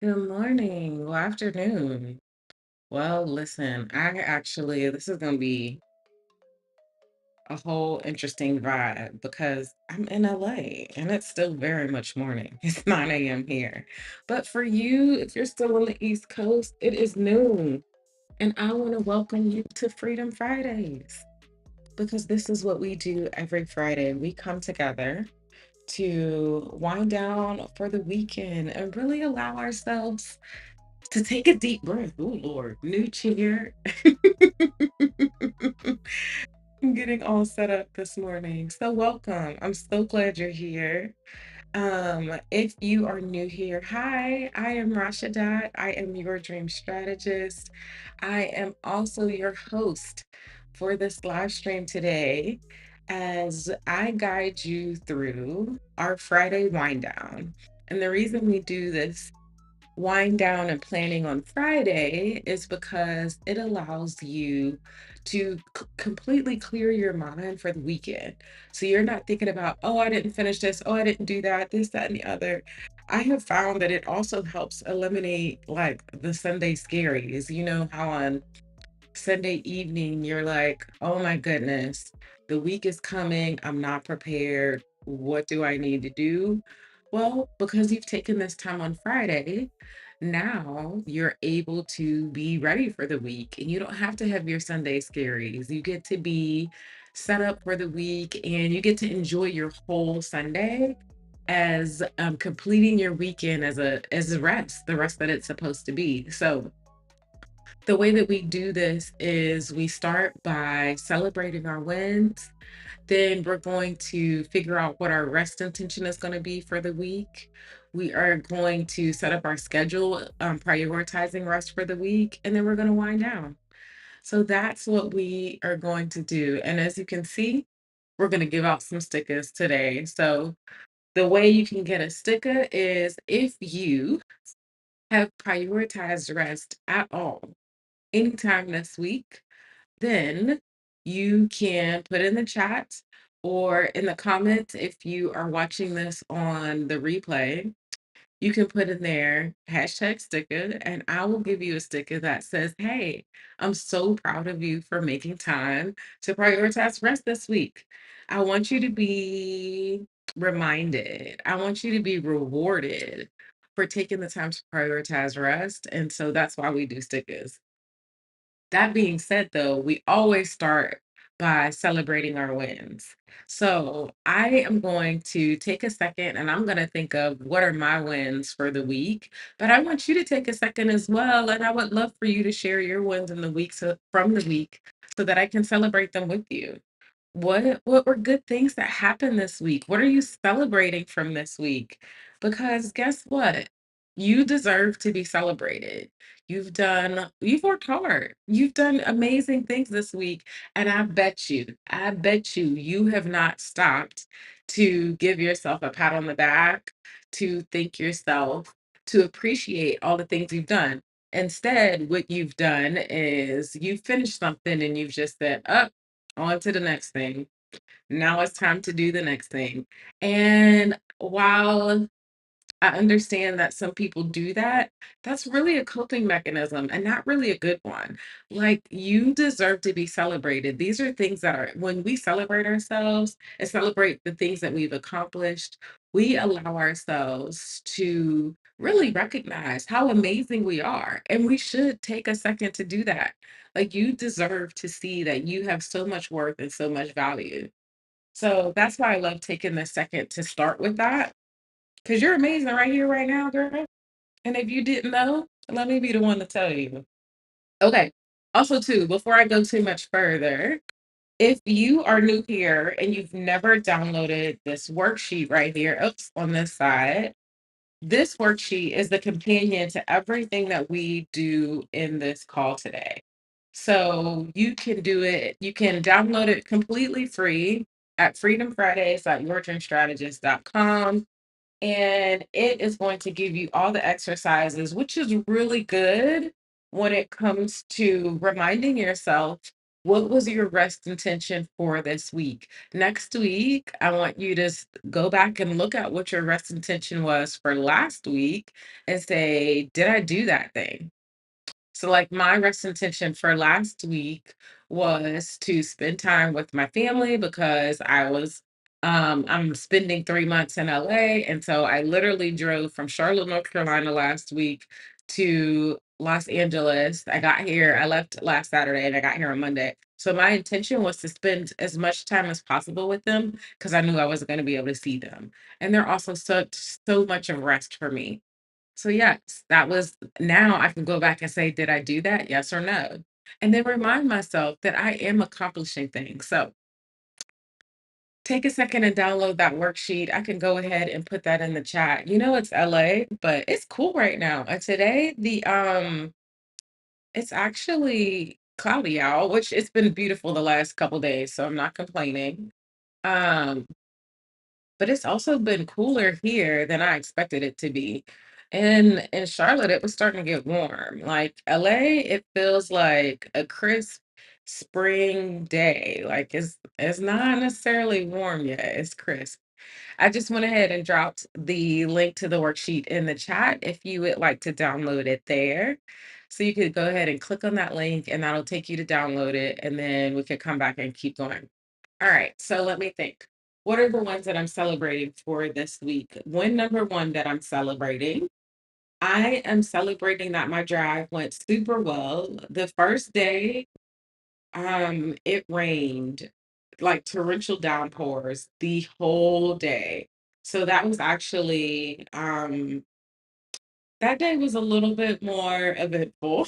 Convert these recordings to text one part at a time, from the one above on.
Good morning. Well, afternoon. Well, listen, this is going to be a whole interesting vibe because I'm in LA and it's still very much morning. It's 9 a.m. here. But for you, if you're still on the East Coast, it is noon. And I want to welcome you to Freedom Fridays because this is what we do every Friday. We come together to wind down for the weekend and really allow ourselves to take a deep breath. Oh Lord, new chair. I'm getting all set up this morning. So welcome. I'm so glad you're here. If you are new here, hi, I am Rashadat. I am your dream strategist. I am also your host for this live stream today as I guide you through our Friday wind down. And the reason we do this wind down and planning on Friday is because it allows you to completely clear your mind for the weekend. So you're not thinking about, oh, I didn't finish this, oh, I didn't do that, this, that, and the other. I have found that it also helps eliminate like the Sunday scaries. You know how on Sunday evening, you're like, oh my goodness, the week is coming. I'm not prepared. What do I need to do? Well, because you've taken this time on Friday, now you're able to be ready for the week and you don't have to have your Sunday scaries. You get to be set up for the week and you get to enjoy your whole Sunday as completing your weekend as a rest, the rest that it's supposed to be. So the way that we do this is we start by celebrating our wins. Then we're going to figure out what our rest intention is going to be for the week. We are going to set up our schedule, prioritizing rest for the week, and then we're going to wind down. So that's what we are going to do. And as you can see, we're going to give out some stickers today. So the way you can get a sticker is if you have prioritized rest at all anytime this week, then you can put in the chat or in the comments if you are watching this on the replay. You can put in there hashtag sticker, and I will give you a sticker that says, hey, I'm so proud of you for making time to prioritize rest this week. I want you to be reminded, I want you to be rewarded for taking the time to prioritize rest. And so that's why we do stickers. That being said, though, we always start by celebrating our wins. So I am going to take a second and I'm going to think of what are my wins for the week. But I want you to take a second as well. And I would love for you to share your wins in the week from the week so that I can celebrate them with you. What were good things that happened this week? What are you celebrating from this week? Because guess what? You deserve to be celebrated. You've worked hard. You've done amazing things this week. And I bet you, you have not stopped to give yourself a pat on the back, to thank yourself, to appreciate all the things you've done. Instead, what you've done is you've finished something and you've just said, up, on to the next thing. Now it's time to do the next thing. And while I understand that some people do that. That's really a coping mechanism and not really a good one. Like, you deserve to be celebrated. These are things that are, when we celebrate ourselves and celebrate the things that we've accomplished, we allow ourselves to really recognize how amazing we are. And we should take a second to do that. Like, you deserve to see that you have so much worth and so much value. So that's why I love taking the second to start with that, because you're amazing right here, right now, girl. And if you didn't know, let me be the one to tell you. Okay. Also, too, before I go too much further, if you are new here and you've never downloaded this worksheet right here, oops, on this side, this worksheet is the companion to everything that we do in this call today. So you can do it, you can download it completely free at freedomfridays.yourdreamstrategist.com, and it is going to give you all the exercises, which is really good when it comes to reminding yourself What was your rest intention for this week? Next week, I want you to go back and look at what your rest intention was for last week and say, did I do that thing? So, like, my rest intention for last week was to spend time with my family because I'm spending 3 months in LA. And so I literally drove from Charlotte, North Carolina last week to Los Angeles. I left last Saturday and I got here on Monday. So my intention was to spend as much time as possible with them because I knew I wasn't going to be able to see them. And they're also so much of rest for me. So yes, that was now I can go back and say, did I do that? Yes or no? And then remind myself that I am accomplishing things. So take a second and download that worksheet. I can go ahead and put that in the chat. You know it's LA, but it's cool right now. And today it's actually cloudy out, which it's been beautiful the last couple days, so I'm not complaining. Um But it's also been cooler here than I expected it to be. And in Charlotte, it was starting to get warm. Like LA, it feels like a crisp spring day. Like it's not necessarily warm yet. It's crisp. I just went ahead and dropped the link to the worksheet in the chat if you would like to download it there. So you could go ahead and click on that link and that'll take you to download it. And then we could come back and keep going. All right, so let me think. What are the ones that I'm celebrating for this week? Win number one that I'm celebrating. I am celebrating that my drive went super well. The first day, it rained like torrential downpours the whole day. So that was actually that day was a little bit more eventful,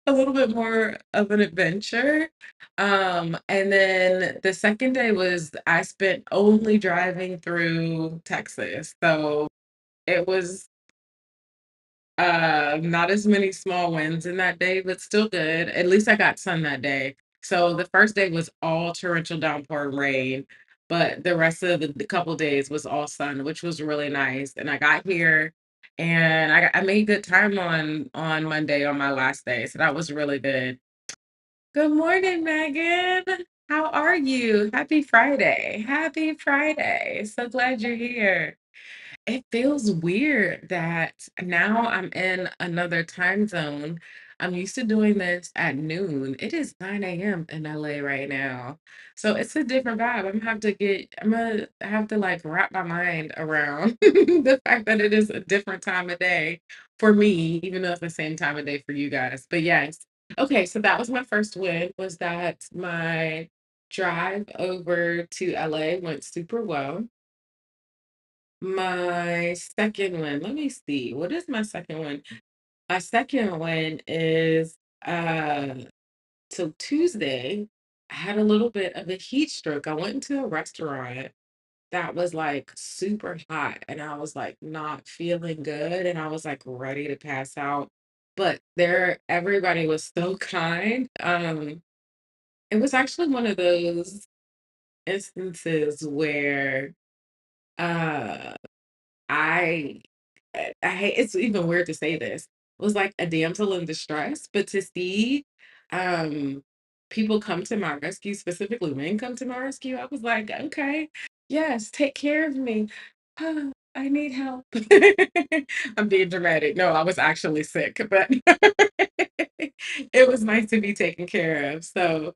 a little bit more of an adventure. And then the second day was I spent only driving through Texas. So it was not as many small wins in that day, but still good. At least I got sun that day. So the first day was all torrential downpour rain, but the rest of the couple days was all sun, which was really nice. And I got here and I made good time on Monday on my last day. So that was really good. Good morning, Megan. How are you? Happy Friday. Happy Friday. So glad you're here. It feels weird that now I'm in another time zone. I'm used to doing this at noon. It is 9 a.m. in LA right now. So it's a different vibe. I'm gonna have to like wrap my mind around the fact that it is a different time of day for me, even though it's the same time of day for you guys. But yes. Okay, so that was my first win, was that my drive over to LA went super well. My second one, let me see. What is my second one? My second one is so Tuesday, I had a little bit of a heat stroke. I went into a restaurant that was like super hot and I was like not feeling good and I was like ready to pass out. But there everybody was so kind. It was actually one of those instances where uh I I hate it's even weird to say this. It was like a damsel in distress, but to see um people come to my rescue, specifically men come to my rescue, I was like, okay, yes, take care of me. I need help. I'm being dramatic. No, I was actually sick, but it was nice to be taken care of. So,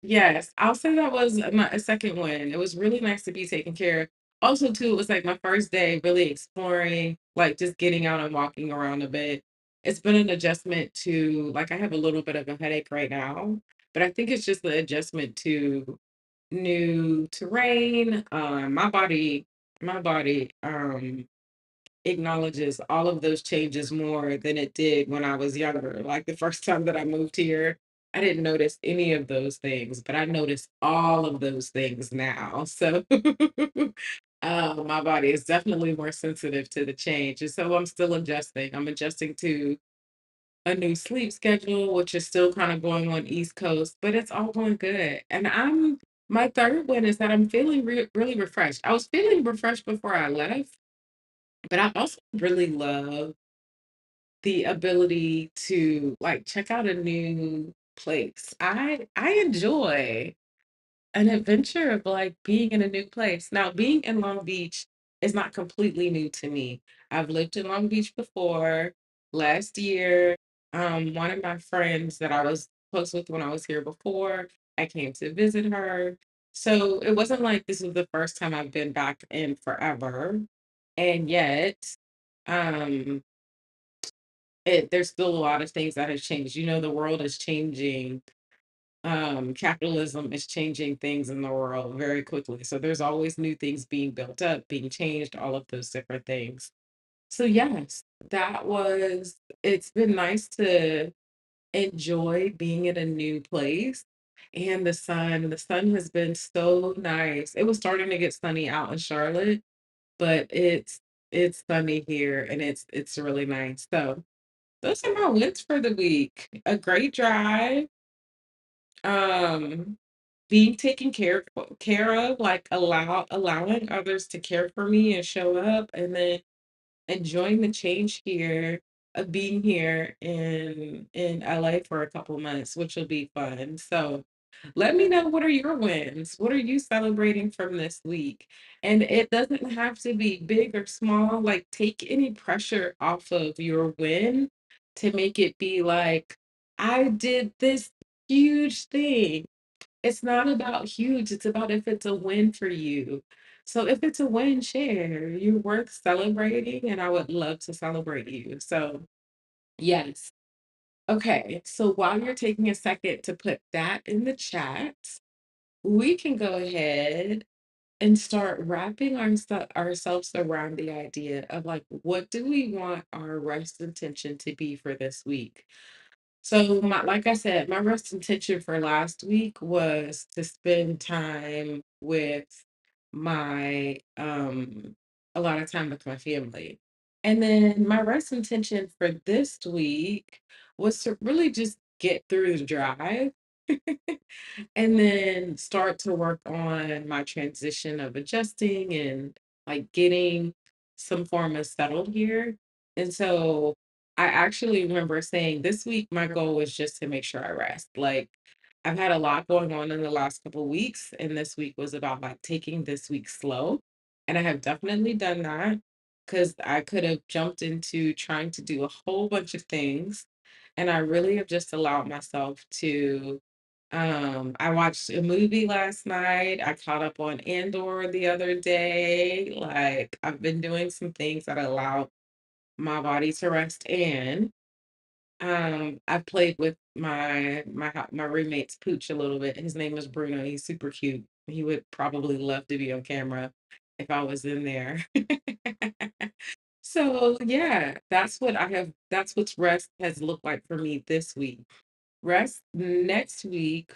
yes, I'll say that was my a second one. It was really nice to be taken care of. Also, too, it was like my first day really exploring, like just getting out and walking around a bit. It's been an adjustment to like I have a little bit of a headache right now, but I think it's just the adjustment to new terrain. My body acknowledges all of those changes more than it did when I was younger. Like the first time that I moved here, I didn't notice any of those things, but I notice all of those things now. So my body is definitely more sensitive to the change. And so I'm still adjusting. I'm adjusting to a new sleep schedule, which is still kind of going on East Coast, but it's all going good. And my third one is that I'm feeling really refreshed. I was feeling refreshed before I left, but I also really love the ability to like check out a new place. I enjoy an adventure of like being in a new place. Now, being in Long Beach is not completely new to me. I've lived in Long Beach before. Last year, one of my friends that I was close with when I was here before, I came to visit her. So it wasn't like this was the first time I've been back in forever. And yet, um, there's still a lot of things that have changed. You know, the world is changing. Capitalism is changing things in the world very quickly. So there's always new things being built up, being changed, all of those different things. So yes, it's been nice to enjoy being in a new place. And the sun has been so nice. It was starting to get sunny out in Charlotte, but it's sunny here and it's really nice. So those are my wins for the week. A great drive, um, being taken care of, like allowing others to care for me and show up, and then enjoying the change here of being here in LA for a couple months, which will be fun. So let me know, what are your wins? What are you celebrating from this week? And it doesn't have to be big or small. Like, take any pressure off of your win to make it be like, I did this huge thing. It's not about huge, it's about if it's a win for you. So if it's a win, share. You're worth celebrating, and I would love to celebrate you. So, yes. Okay, so while you're taking a second to put that in the chat, we can go ahead and start wrapping ourselves around the idea of like, what do we want our rest intention to be for this week? So like I said, my rest intention for last week was to spend time with my a lot of time with my family. And then my rest intention for this week was to really just get through the drive and then start to work on my transition of adjusting and like getting some form of settled here. And so I actually remember saying this week my goal was just to make sure I rest. Like, I've had a lot going on in the last couple weeks, and this week was about like taking this week slow. And I have definitely done that because I could have jumped into trying to do a whole bunch of things. And I really have just allowed myself to I watched a movie last night. I caught up on Andor the other day. Like, I've been doing some things that allow my body to rest, and I played with my roommate's pooch a little bit. His name is Bruno. He's super cute. He would probably love to be on camera if I was in there. So yeah, that's what rest has looked like for me this week. Rest next week,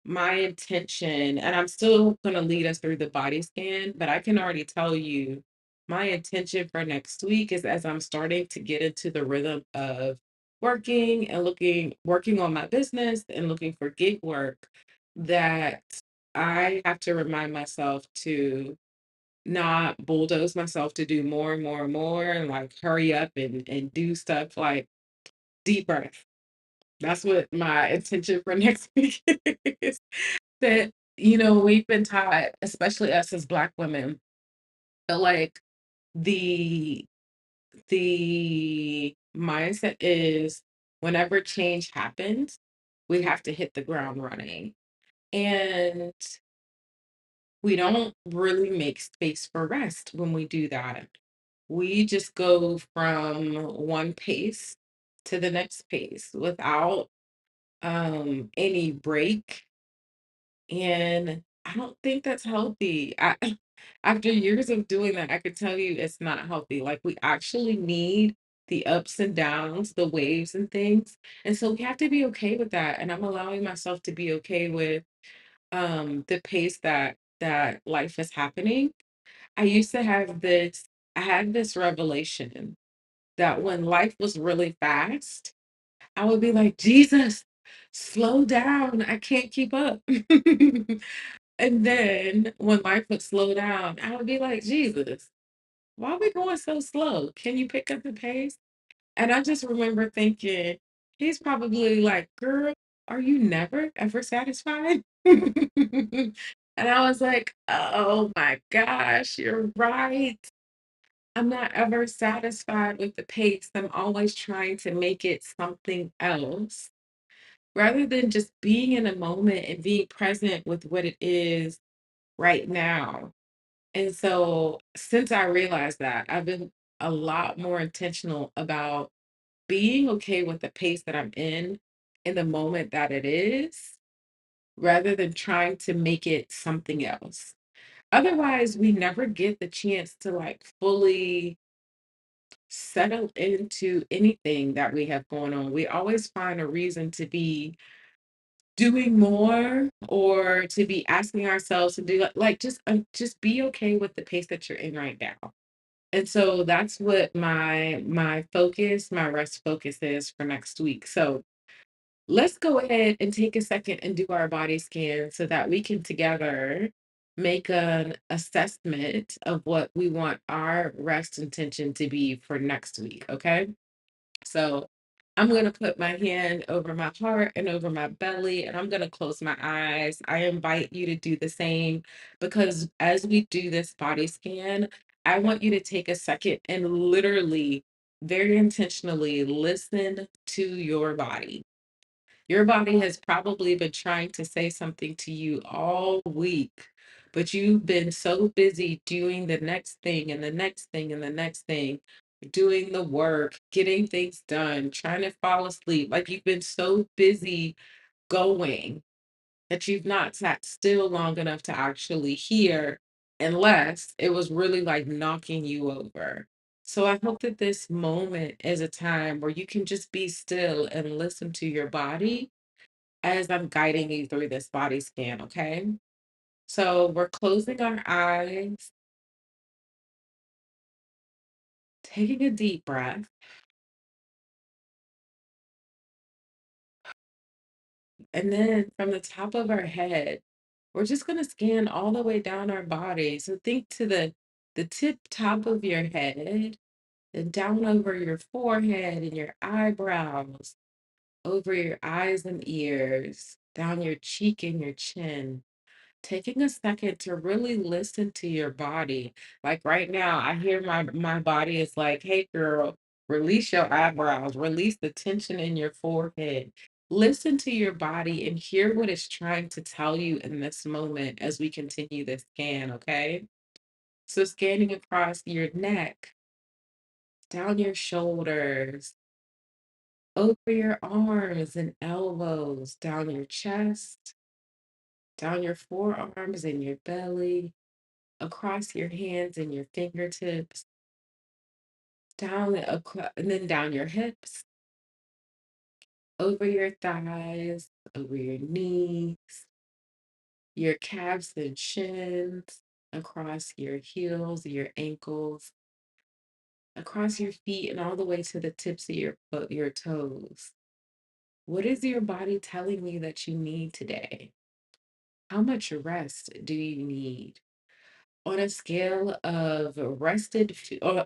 my intention, and I'm still going to lead us through the body scan, but I can already tell you my intention for next week is, as I'm starting to get into the rhythm of working and working on my business and looking for gig work, that I have to remind myself to not bulldoze myself to do more and more and more and like hurry up and do stuff. Like, deep breath. That's what my intention for next week is. That, we've been taught, especially us as Black women, that like the the mindset is, whenever change happens, we have to hit the ground running. And we don't really make space for rest when we do that. We just go from one pace to the next pace without any break. And I don't think that's healthy. After years of doing that, I could tell you it's not healthy. Like, we actually need the ups and downs, the waves and things. And so we have to be okay with that. And I'm allowing myself to be okay with the pace that life is happening. I used to have this, I had this revelation that when life was really fast, I would be like, Jesus, slow down. I can't keep up. And then when life would slow down, I would be like, Jesus, why are we going so slow? Can you pick up the pace? And I just remember thinking, He's probably like, "Girl, are you never ever satisfied?" And I was like, "Oh my gosh, you're right. I'm not ever satisfied with the pace. I'm always trying to make it something else rather than just being in a moment and being present with what it is right now." And so since I realized that, I've been a lot more intentional about being okay with the pace that I'm in the moment that it is, rather than trying to make it something else. Otherwise, we never get the chance to like fully settle into anything that we have going on. We always find a reason to be doing more or to be asking ourselves to do like just be okay with the pace that you're in right now. And so that's what my focus, my rest focus is for next week. So let's go ahead and take a second and do our body scan so that we can together make an assessment of what we want our rest intention to be for next week. Okay. So I'm going to put my hand over my heart and over my belly, and I'm going to close my eyes. I invite you to do the same because as we do this body scan, I want you to take a second and literally, very intentionally listen to your body. Your body has probably been trying to say something to you all week, but you've been so busy doing the next thing and the next thing and the next thing, doing the work, getting things done, trying to fall asleep. Like you've been so busy going that you've not sat still long enough to actually hear, unless it was really like knocking you over. So I hope that this moment is a time where you can just be still and listen to your body as I'm guiding you through this body scan, okay? So we're closing our eyes, taking a deep breath, and then from the top of our head, we're just going to scan all the way down our body. So think to the tip top of your head, and down over your forehead and your eyebrows, over your eyes and ears, down your cheek and your chin. Taking a second to really listen to your body. Like right now, I hear my body is like, "Hey girl, release your eyebrows, release the tension in your forehead." Listen to your body and hear what it's trying to tell you in this moment as we continue this scan, okay? So scanning across your neck, down your shoulders, over your arms and elbows, down your chest, down your forearms and your belly, across your hands and your fingertips, down and then down your hips, over your thighs, over your knees, your calves and shins, across your heels, your ankles, across your feet, and all the way to the tips of your toes. What is your body telling you that you need today? How much rest do you need? On a scale of or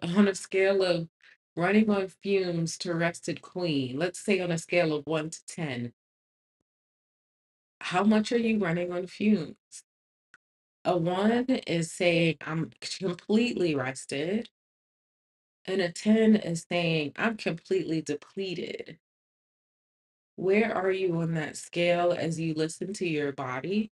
on a scale of running on fumes to rested clean, let's say on a scale of 1 to 10, how much are you running on fumes? A 1 is saying, "I'm completely rested," and a 10 is saying, "I'm completely depleted." Where are you on that scale as you listen to your body?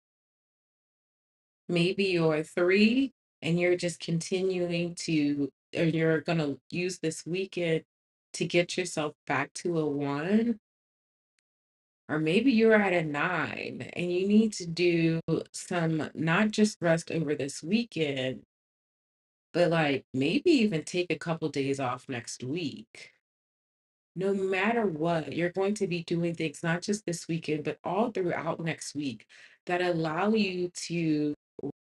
Maybe you're a 3 and you're just continuing to or you're gonna use this weekend to get yourself back to a 1, or maybe you're at a 9 and you need to do some not just rest over this weekend, but like maybe even take a couple days off next week. No matter what, you're going to be doing things not just this weekend, but all throughout next week that allow you to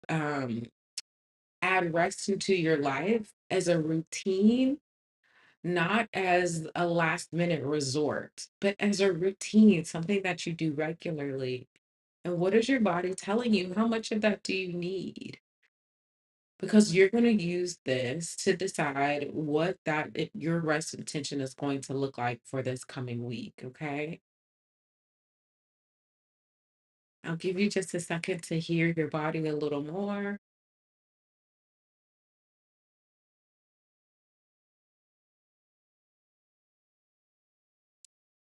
um add rest into your life as a routine, not as a last minute resort, but as a routine, something that you do regularly. And what is your body telling you? How much of that do you need? because you're going to use this to decide what your rest intention is going to look like for this coming week. Okay. I'll give you just a second to hear your body a little more.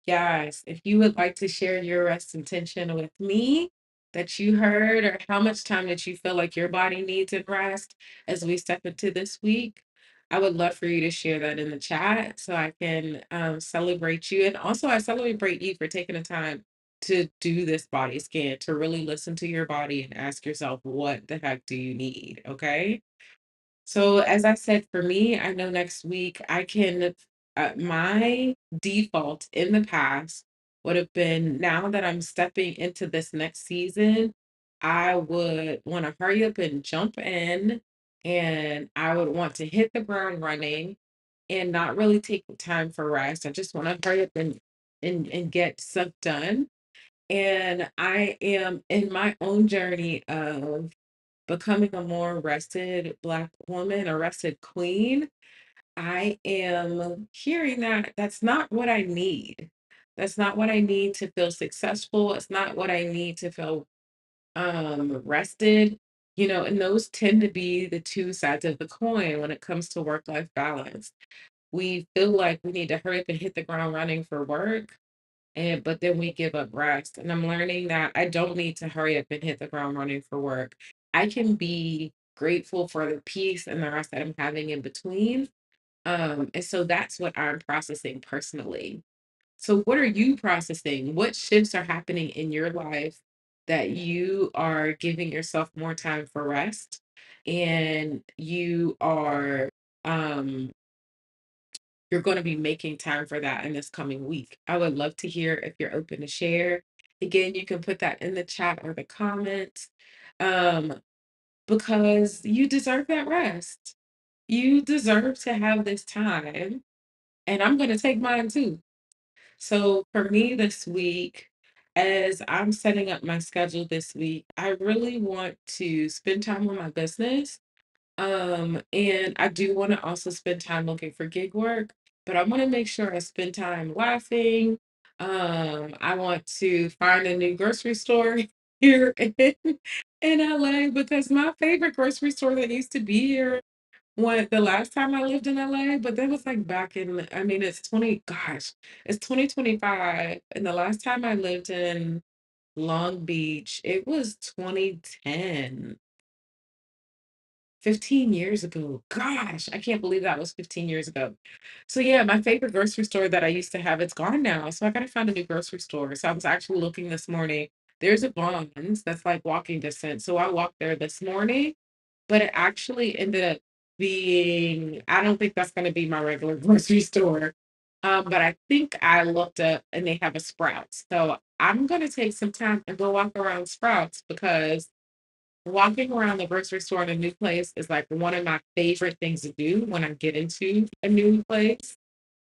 Yes, if you would like to share your rest intention with me that you heard, or how much time that you feel like your body needs in rest as we step into this week, I would love for you to share that in the chat so I can celebrate you. And also, I celebrate you for taking the time to do this body scan, to really listen to your body and ask yourself, what the heck do you need? Okay. So, as I said, for me, I know next week my default in the past would have been, now that I'm stepping into this next season, I would want to hurry up and jump in, and I would want to hit the ground running and not really take the time for rest. I just want to hurry up and get stuff done. And I am in my own journey of becoming a more rested Black woman, a rested queen. I am hearing that that's not what I need. That's not what I need to feel successful. It's not what I need to feel rested. And those tend to be the two sides of the coin when it comes to work-life balance. We feel like we need to hurry up and hit the ground running for work, and but then we give up rest. And I'm learning that I don't need to hurry up and hit the ground running for work. I can be grateful for the peace and the rest that I'm having in between. And so that's what I'm processing personally. So what are you processing? What shifts are happening in your life that you are giving yourself more time for rest, and um you're going to be making time for that in this coming week? I would love to hear if you're open to share. Again, you can put that in the chat or the comments, um, because you deserve that rest. You deserve to have this time, and I'm going to take mine too. So for me this week, as I'm setting up my schedule this week, I really want to spend time on my business. And I do want to also spend time looking for gig work, but I want to make sure I spend time laughing. I want to find a new grocery store here in LA, because my favorite grocery store that used to be here, the last time I lived in LA, but that was like back in, I mean, it's 2025. And the last time I lived in Long Beach, it was 2010. 15 years ago. Gosh, I can't believe that was 15 years ago. So yeah, my favorite grocery store that I used to have, it's gone now. So I gotta find a new grocery store. So I was actually looking this morning. There's a Vons that's like walking distance. So I walked there this morning, but it actually ended up being, I don't think that's gonna be my regular grocery store. But I think I looked up and they have a Sprouts. So I'm gonna take some time and go walk around Sprouts, because walking around the grocery store in a new place is like one of my favorite things to do when I get into a new place,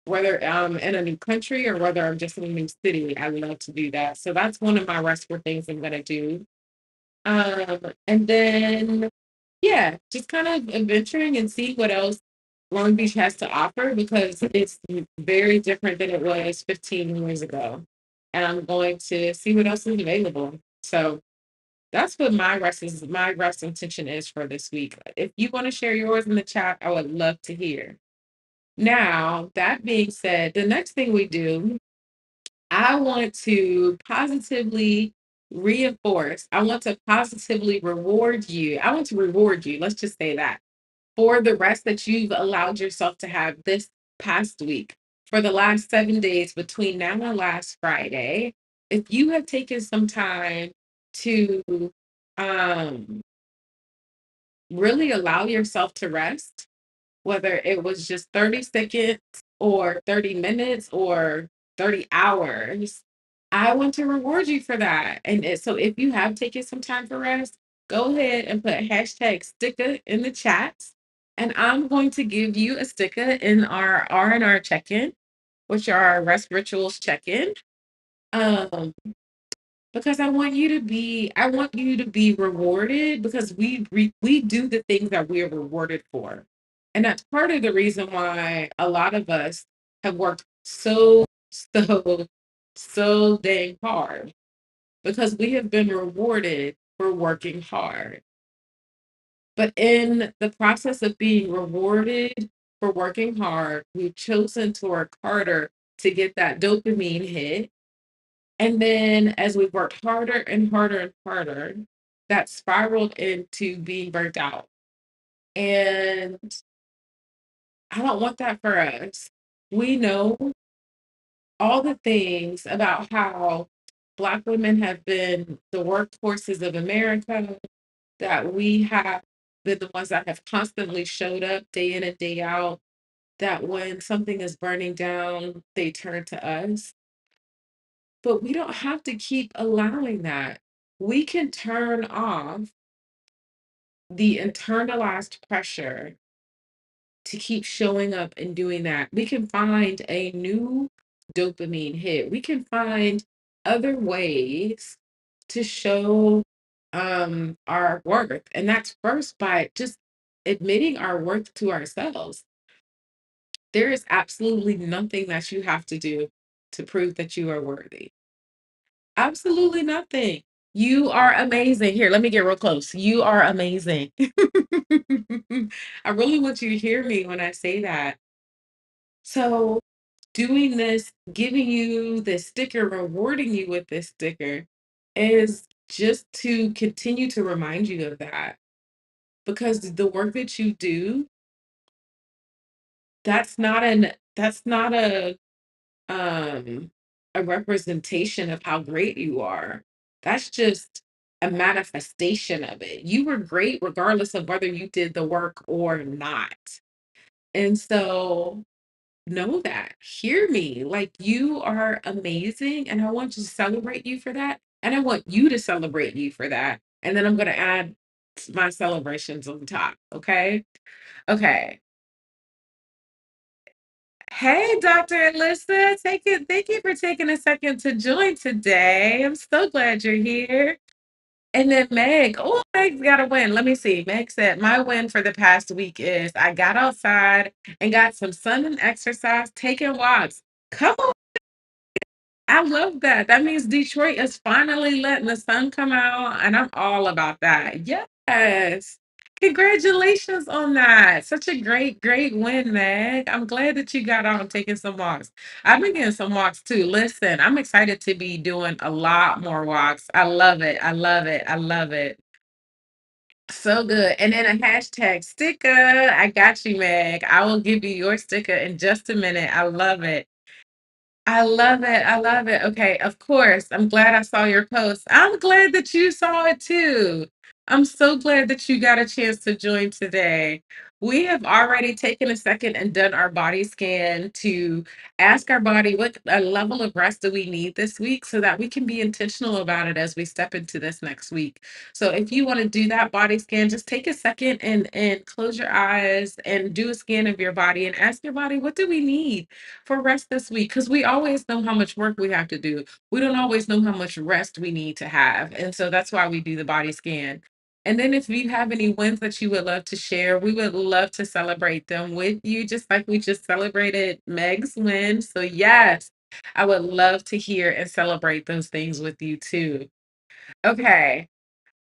whether I'm in a new country or whether I'm just in a new city. I love to do that. So that's one of my restful things I'm gonna do. And then yeah, just kind of adventuring and see what else Long Beach has to offer, because it's very different than it was 15 years ago. And I'm going to see what else is available. So that's what my rest intention is for this week. If you want to share yours in the chat, I would love to hear. Now, that being said, the next thing we do, I want to positively reinforce, I want to positively reward you. I want to reward you, let's just say that, for the rest that you've allowed yourself to have this past week, for the last 7 days between now and last Friday. If you have taken some time to um, really allow yourself to rest, whether it was just 30 seconds or 30 minutes or 30 hours, I want to reward you for that. So if you have taken some time for rest, go ahead and put hashtag sticker in the chat. And I'm going to give you a sticker in our R&R check-in, which are our rest rituals check-in. Um, because I want you to be rewarded because we do the things that we are rewarded for. And that's part of the reason why a lot of us have worked so so dang hard because we have been rewarded for working hard. But in the process of being rewarded for working hard, we've chosen to work harder to get that dopamine hit. And then as we worked harder and harder and harder, that spiraled into being burnt out. And I don't want that for us. We know all the things about how Black women have been the workforces of America, that we have been the ones that have constantly showed up day in and day out, that when something is burning down, they turn to us. But we don't have to keep allowing that. We can turn off the internalized pressure to keep showing up and doing that. We can find a new dopamine hit. We can find other ways to show our worth. And that's first by just admitting our worth to ourselves. There is absolutely nothing that you have to do to prove that you are worthy. Absolutely nothing. You are amazing. Here, let me get real close. You are amazing. I really want you to hear me when I say that. So, doing this, giving you this sticker, rewarding you with this sticker is just to continue to remind you of that. Because the work that you do, that's not um a representation of how great you are. That's just a manifestation of it. You were great regardless of whether you did the work or not. And so know that. Hear me. Like you are amazing and I want to celebrate you for that. And I want you to celebrate you for that. And then I'm going to add my celebrations on top, okay? Okay. Hey, Dr. Alyssa, thank you for taking a second to join today. I'm so glad you're here. And then Meg, oh, Meg's got a win. Let me see. Meg said, my win for the past week is I got outside and got some sun and exercise, taking walks. Come on. I love that. That means Detroit is finally letting the sun come out, and I'm all about that. Yes. Congratulations on that. Such a great win, Meg. I'm glad that you got out and taking some walks. I've been getting some walks too. Listen, I'm excited to be doing a lot more walks. I love it. I love it. I love it. So good. And then a hashtag sticker. I got you, Meg. I will give you your sticker in just a minute. I love it. I love it. I love it. Okay, of course. I'm glad I saw your post. I'm glad that you saw it too. I'm so glad that you got a chance to join today. We have already taken a second and done our body scan to ask our body what level of rest do we need this week so that we can be intentional about it as we step into this next week. So if you want to do that body scan, just take a second and close your eyes and do a scan of your body and ask your body, what do we need for rest this week? Because we always know how much work we have to do. We don't always know how much rest we need to have. And so that's why we do the body scan. And then if you have any wins that you would love to share, we would love to celebrate them with you, just like we just celebrated Meg's win. So, yes, I would love to hear and celebrate those things with you too. Okay.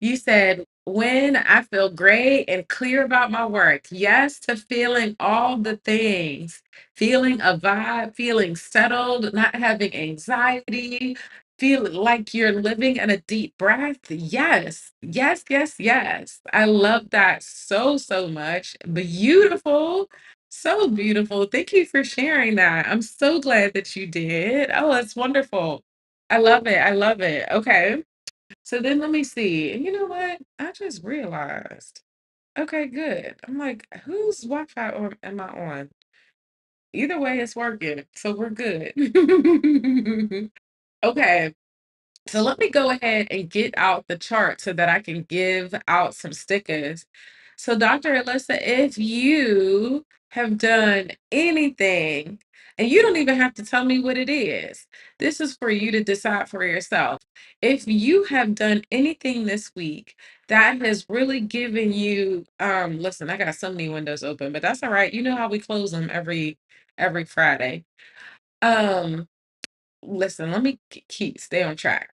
You said, when I feel great and clear about my work. Yes, to feeling all the things, feeling a vibe, feeling settled, not having anxiety, feeling like you're living in a deep breath. Yes, yes, yes, yes. I love that so, so much. Beautiful. So beautiful. Thank you for sharing that. I'm so glad that you did. Oh, that's wonderful. I love it. I love it. Okay. So then let me see. And you know what? I just realized. Okay, good. I'm like, whose Wi-Fi am I on? Either way, it's working. So we're good. Okay. So let me go ahead and get out the chart so that I can give out some stickers. So, Dr. Alyssa, if you have done anything And you don't even have to tell me what it is. This is for you to decide for yourself. If you have done anything this week that has really given you, listen, I got so many windows open, but that's all right. You know how we close them every Friday. Um, listen, let me keep stay on track.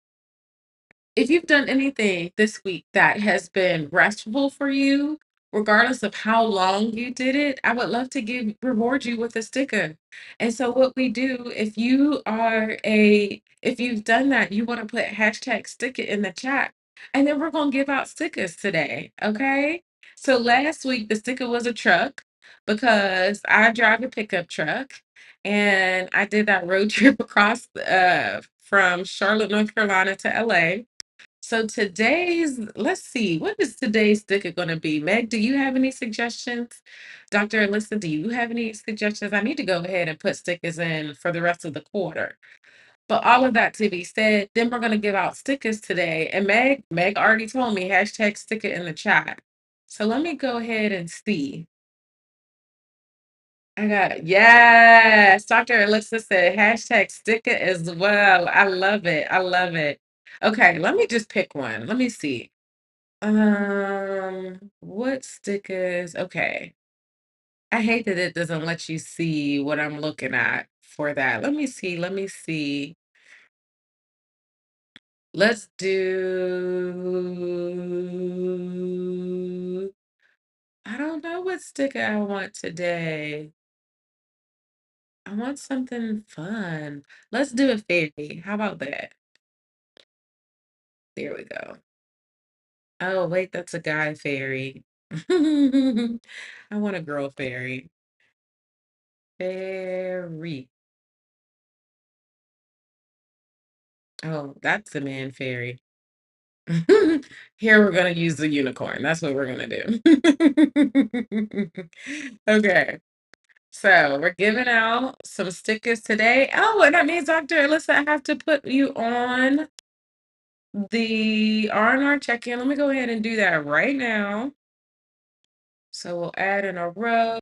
If you've done anything this week that has been restful for you, regardless of how long you did it, I would love to give reward you with a sticker. And so what we do, if you've done that, you want to put hashtag sticker in the chat, and then we're gonna give out stickers today. Okay. So last week the sticker was a truck because I drive a pickup truck and I did that road trip across from Charlotte, North Carolina to LA. So let's see, what is today's sticker going to be? Meg, do you have any suggestions? Dr. Alyssa, do you have any suggestions? I need to go ahead and put stickers in for the rest of the quarter. But all of that to be said, then we're going to give out stickers today. And Meg already told me hashtag sticker in the chat. So let me go ahead and see. I got it. Yes. Dr. Alyssa said hashtag sticker as well. I love it. I love it. Okay, let me just pick one. Let me see. What stickers? Okay. I hate that it doesn't let you see what I'm looking at for that. Let me see. Let me see. Let's do. I don't know what sticker I want today. I want something fun. Let's do a fairy. How about that? There we go. Oh, wait, that's a guy fairy. I want a girl fairy. Fairy. Oh, that's the man fairy. Here we're gonna use the unicorn. That's what we're gonna do. Okay, so we're giving out some stickers today. Oh, and that means Dr. Alyssa, I have to put you on the R&R check-in. Let me go ahead and do that right now. So we'll add in a row.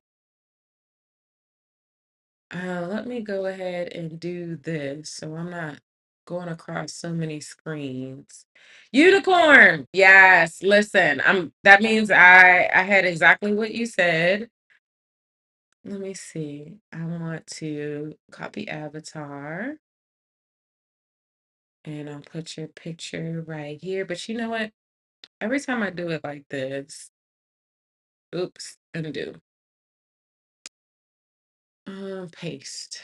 Let me go ahead and do this so I'm not going across so many screens. Unicorn. Yes, listen. That means I had exactly what you said. Let me see. I want to copy avatar and I'll put your picture right here. But you know what? Every time I do it like this, oops, undo. Paste.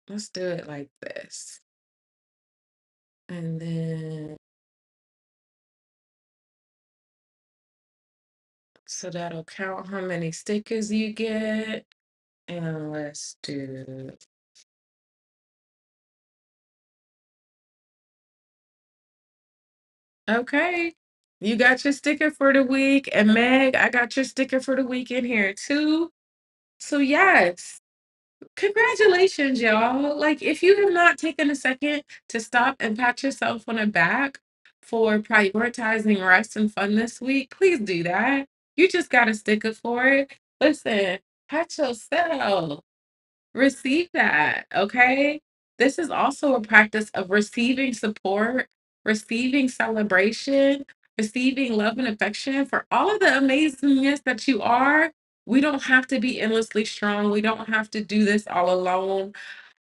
Let's do it like this. And then so that'll count how many stickers you get. And let's do, okay. You got your sticker for the week. And Meg, I got your sticker for the week in here too. So yes, congratulations, y'all. Like if you have not taken a second to stop and pat yourself on the back for prioritizing rest and fun this week, please do that. You just got a sticker for it. Listen, pat yourself. Receive that, okay? This is also a practice of receiving support, receiving celebration, receiving love and affection for all of the amazingness that you are. We don't have to be endlessly strong. We don't have to do this all alone.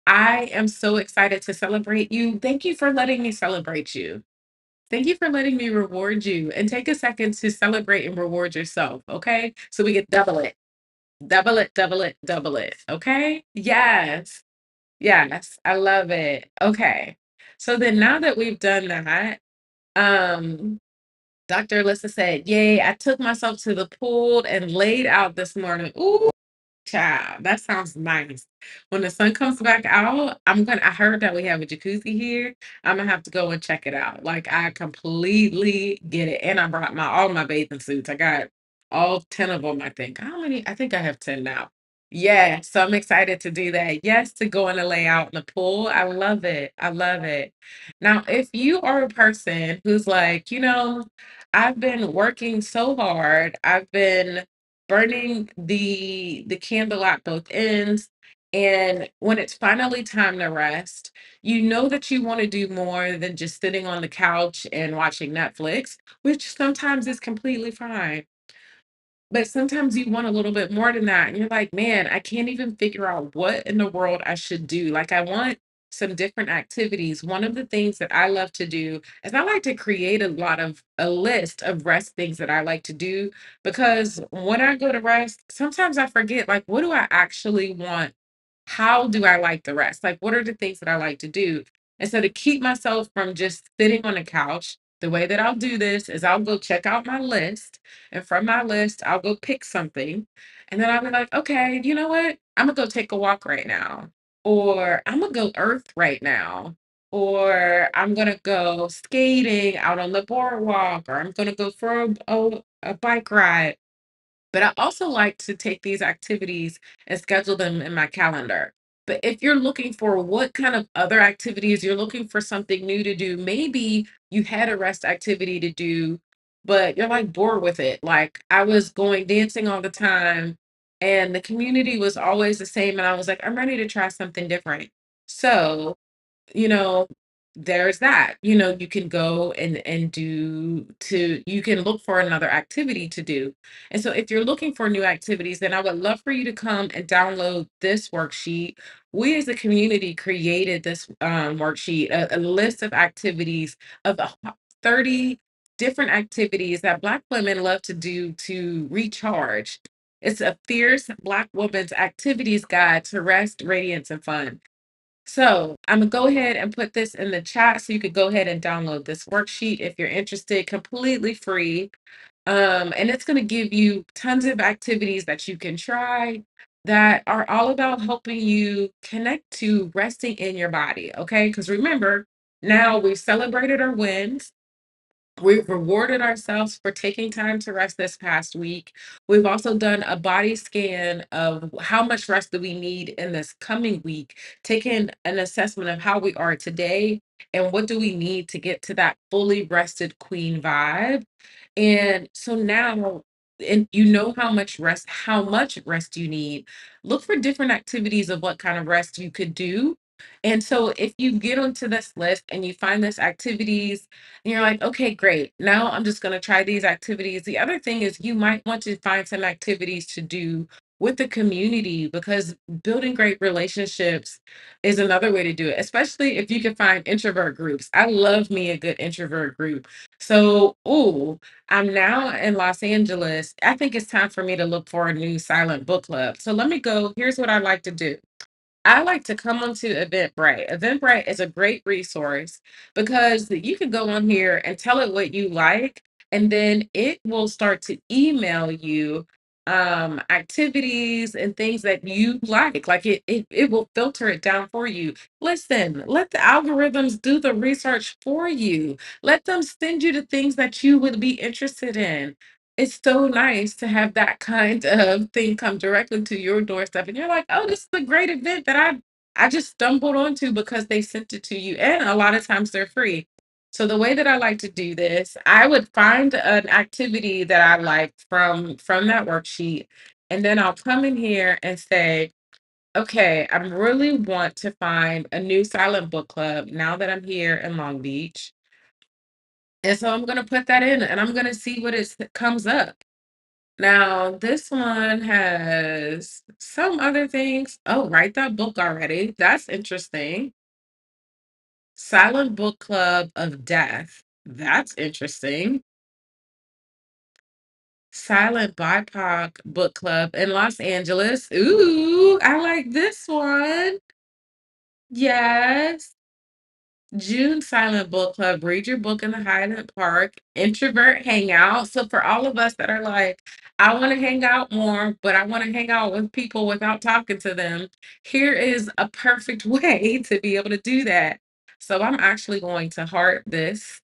I am so excited to celebrate you. Thank you for letting me celebrate you. Thank you for letting me reward you and take a second to celebrate and reward yourself, okay? So we can double it. Double it, double it, double it. Okay? Yes. Yes. I love it. Okay. So then now that we've done that, um, Dr. Alyssa said, yay, I took myself to the pool and laid out this morning. Ooh, child, that sounds nice. When the sun comes back out, I heard that we have a jacuzzi here. I'm gonna have to go and check it out. Like I completely get it. And I brought all my bathing suits. I got all 10 of them, I think. How many? I think I have 10 now. Yeah, so I'm excited to do that. Yes, to go and to lay out in the pool. I love it. I love it. Now, if you are a person who's like, I've been working so hard, I've been burning the candle at both ends, And when it's finally time to rest, you know that you want to do more than just sitting on the couch and watching Netflix, which sometimes is completely fine. But sometimes you want a little bit more than that, and you're like, "Man, I can't even figure out what in the world I should do." Like, I want some different activities. One of the things that I love to do is I like to create a list of rest things that I like to do, because when I go to rest, sometimes I forget, like, what do I actually want? How do I like the rest? Like, what are the things that I like to do? And so to keep myself from just sitting on the couch, the way that I'll do this is I'll go check out my list. And from my list, I'll go pick something. And then I'll be like, okay, you know what? I'm going to go take a walk right now. Or I'm going to go earth right now. Or I'm going to go skating out on the boardwalk. Or I'm going to go for a bike ride. But I also like to take these activities and schedule them in my calendar. But if you're looking for what kind of other activities, you're looking for something new to do, maybe you had a rest activity to do, but you're like bored with it. Like I was going dancing all the time and the community was always the same. And I was like, I'm ready to try something different. So you know, there's that. You can go and you can look for another activity to do. And so if you're looking for new activities, then I would love for you to come and download this worksheet. We as a community created this worksheet, a list of activities of 30 different activities that Black women love to do to recharge. It's a fierce Black woman's activities guide to rest, radiance, and fun. So I'm gonna go ahead and put this in the chat so you could go ahead and download this worksheet if you're interested, completely free. And it's gonna give you tons of activities that you can try that are all about helping you connect to resting in your body. Okay, because remember, now we've celebrated our wins. We've rewarded ourselves for taking time to rest this past week. We've also done a body scan of how much rest do we need in this coming week, taking an assessment of how we are today and what do we need to get to that fully rested queen vibe. And so now, and you know how much rest you need. Look for different activities of what kind of rest you could do. And so if you get onto this list and you find this activities and you're like, okay, great. Now I'm just going to try these activities. The other thing is you might want to find some activities to do with the community, because building great relationships is another way to do it, especially if you can find introvert groups. I love me a good introvert group. So, I'm now in Los Angeles. I think it's time for me to look for a new silent book club. So let me go. Here's what I like to do. I like to come onto Eventbrite. Eventbrite is a great resource because you can go on here and tell it what you like, and then it will start to email you activities and things that you like. Like it will filter it down for you. Listen, let the algorithms do the research for you. Let them send you the things that you would be interested in. It's so nice to have that kind of thing come directly to your doorstep, and you're like, "Oh, this is a great event that I just stumbled onto because they sent it to you," and a lot of times they're free. So the way that I like to do this, I would find an activity that I like from that worksheet, and then I'll come in here and say, "Okay, I really want to find a new silent book club now that I'm here in Long Beach." And so I'm gonna put that in and I'm gonna see what comes up. Now, this one has some other things. Oh, write that book already. That's interesting. Silent Book Club of Death. That's interesting. Silent BIPOC Book Club in Los Angeles. Ooh, I like this one. Yes. June Silent Book Club, read your book in the Highland Park, introvert hangout. So for all of us that are like, I want to hang out more, but I want to hang out with people without talking to them, here is a perfect way to be able to do that. So I'm actually going to heart this,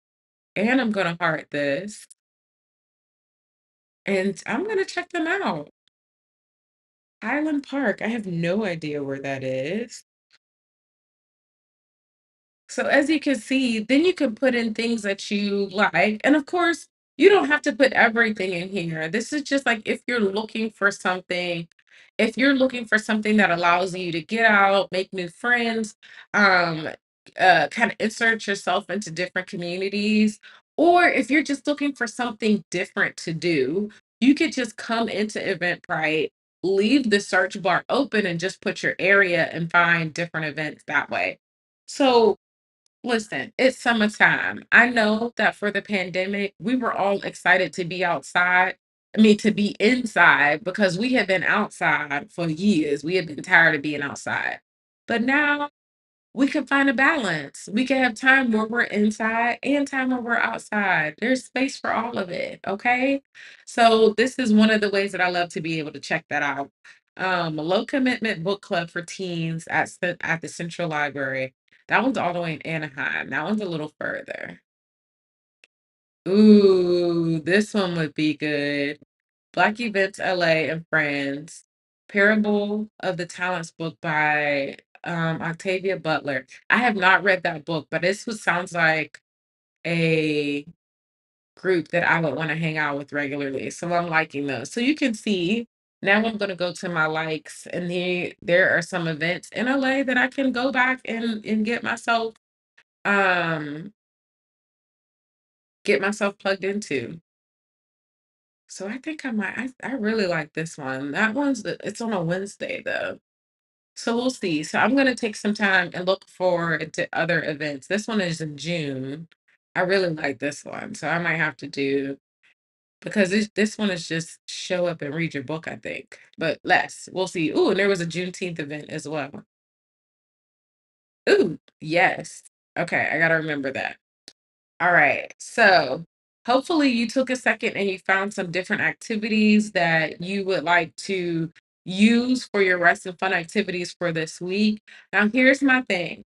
and I'm going to heart this, and I'm going to check them out. Highland Park, I have no idea where that is. So as you can see, then you can put in things that you like. And of course, you don't have to put everything in here. This is just like if you're looking for something. If you're looking for something that allows you to get out, make new friends, um, kind of insert yourself into different communities, or if you're just looking for something different to do, you could just come into Eventbrite, leave the search bar open, and just put your area and find different events that way. So listen, it's summertime. I know that for the pandemic, we were all excited to be outside. I mean, to be inside because we had been outside for years. We had been tired of being outside. But now we can find a balance. We can have time where we're inside and time where we're outside. There's space for all of it. Okay. So, this is one of the ways that I love to be able to check that out. A low commitment book club for teens at the Central Library. That one's all the way in Anaheim. That one's a little further. Ooh, this one would be good. Black Events LA and Friends. Parable of the Talents book by Octavia Butler. I have not read that book, but this was sounds like a group that I would want to hang out with regularly. So I'm liking those. So you can see now I'm gonna go to my likes and there are some events in LA that I can go back and um get myself plugged into. So I think I really like this one. It's on a Wednesday though. So we'll see. So I'm gonna take some time and look forward to other events. This one is in June. I really like this one. So I might have to do because this one is just show up and read your book, I think. But less. We'll see. Ooh, and there was a Juneteenth event as well. Ooh, yes. Okay, I gotta remember that. All right. So hopefully you took a second and you found some different activities that you would like to use for your rest and fun activities for this week. Now, here's my thing.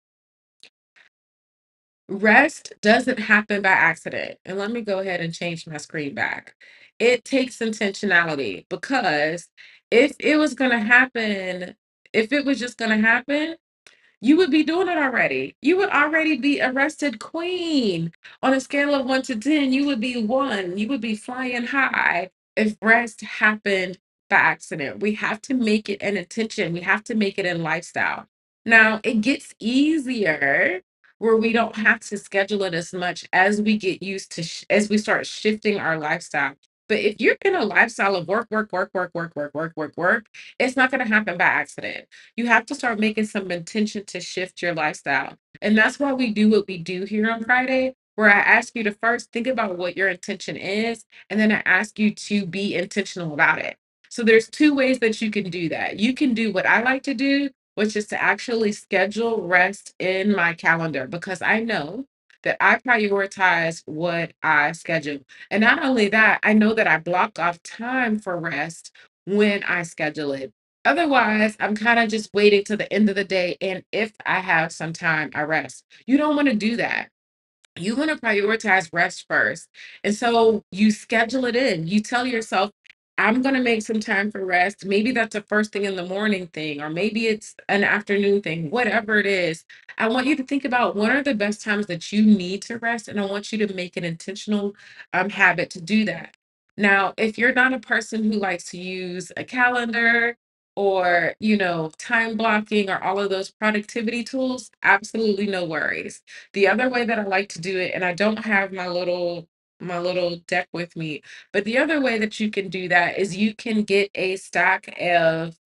Rest doesn't happen by accident. And let me go ahead and change my screen back. It takes intentionality because if it was going to happen, if it was just going to happen, you would be doing it already. You would already be a rested queen. On a scale of 1 to 10, you would be 1. You would be flying high if rest happened by accident. We have to make it an intention. We have to make it a lifestyle. Now, it gets easier where we don't have to schedule it as much as we get used to as we start shifting our lifestyle. But if you're in a lifestyle of work, work, work, work, work, work, work, work, work, it's not going to happen by accident. You have to start making some intention to shift your lifestyle. And that's why we do what we do here on Friday, where I ask you to first think about what your intention is, and then I ask you to be intentional about it. So there's two ways that you can do that. You can do what I like to do, which is to actually schedule rest in my calendar because I know that I prioritize what I schedule. And not only that, I know that I block off time for rest when I schedule it. Otherwise, I'm kind of just waiting to the end of the day. And if I have some time, I rest. You don't want to do that. You want to prioritize rest first. And so you schedule it in. You tell yourself, I'm going to make some time for rest. Maybe that's a first thing in the morning thing, or maybe it's an afternoon thing, whatever it is. I want you to think about what are the best times that you need to rest. And I want you to make an intentional habit to do that. Now, if you're not a person who likes to use a calendar, or time blocking or all of those productivity tools, absolutely no worries. The other way that I like to do it, and I don't have my little deck with me, but the other way that you can do that is you can get a stack of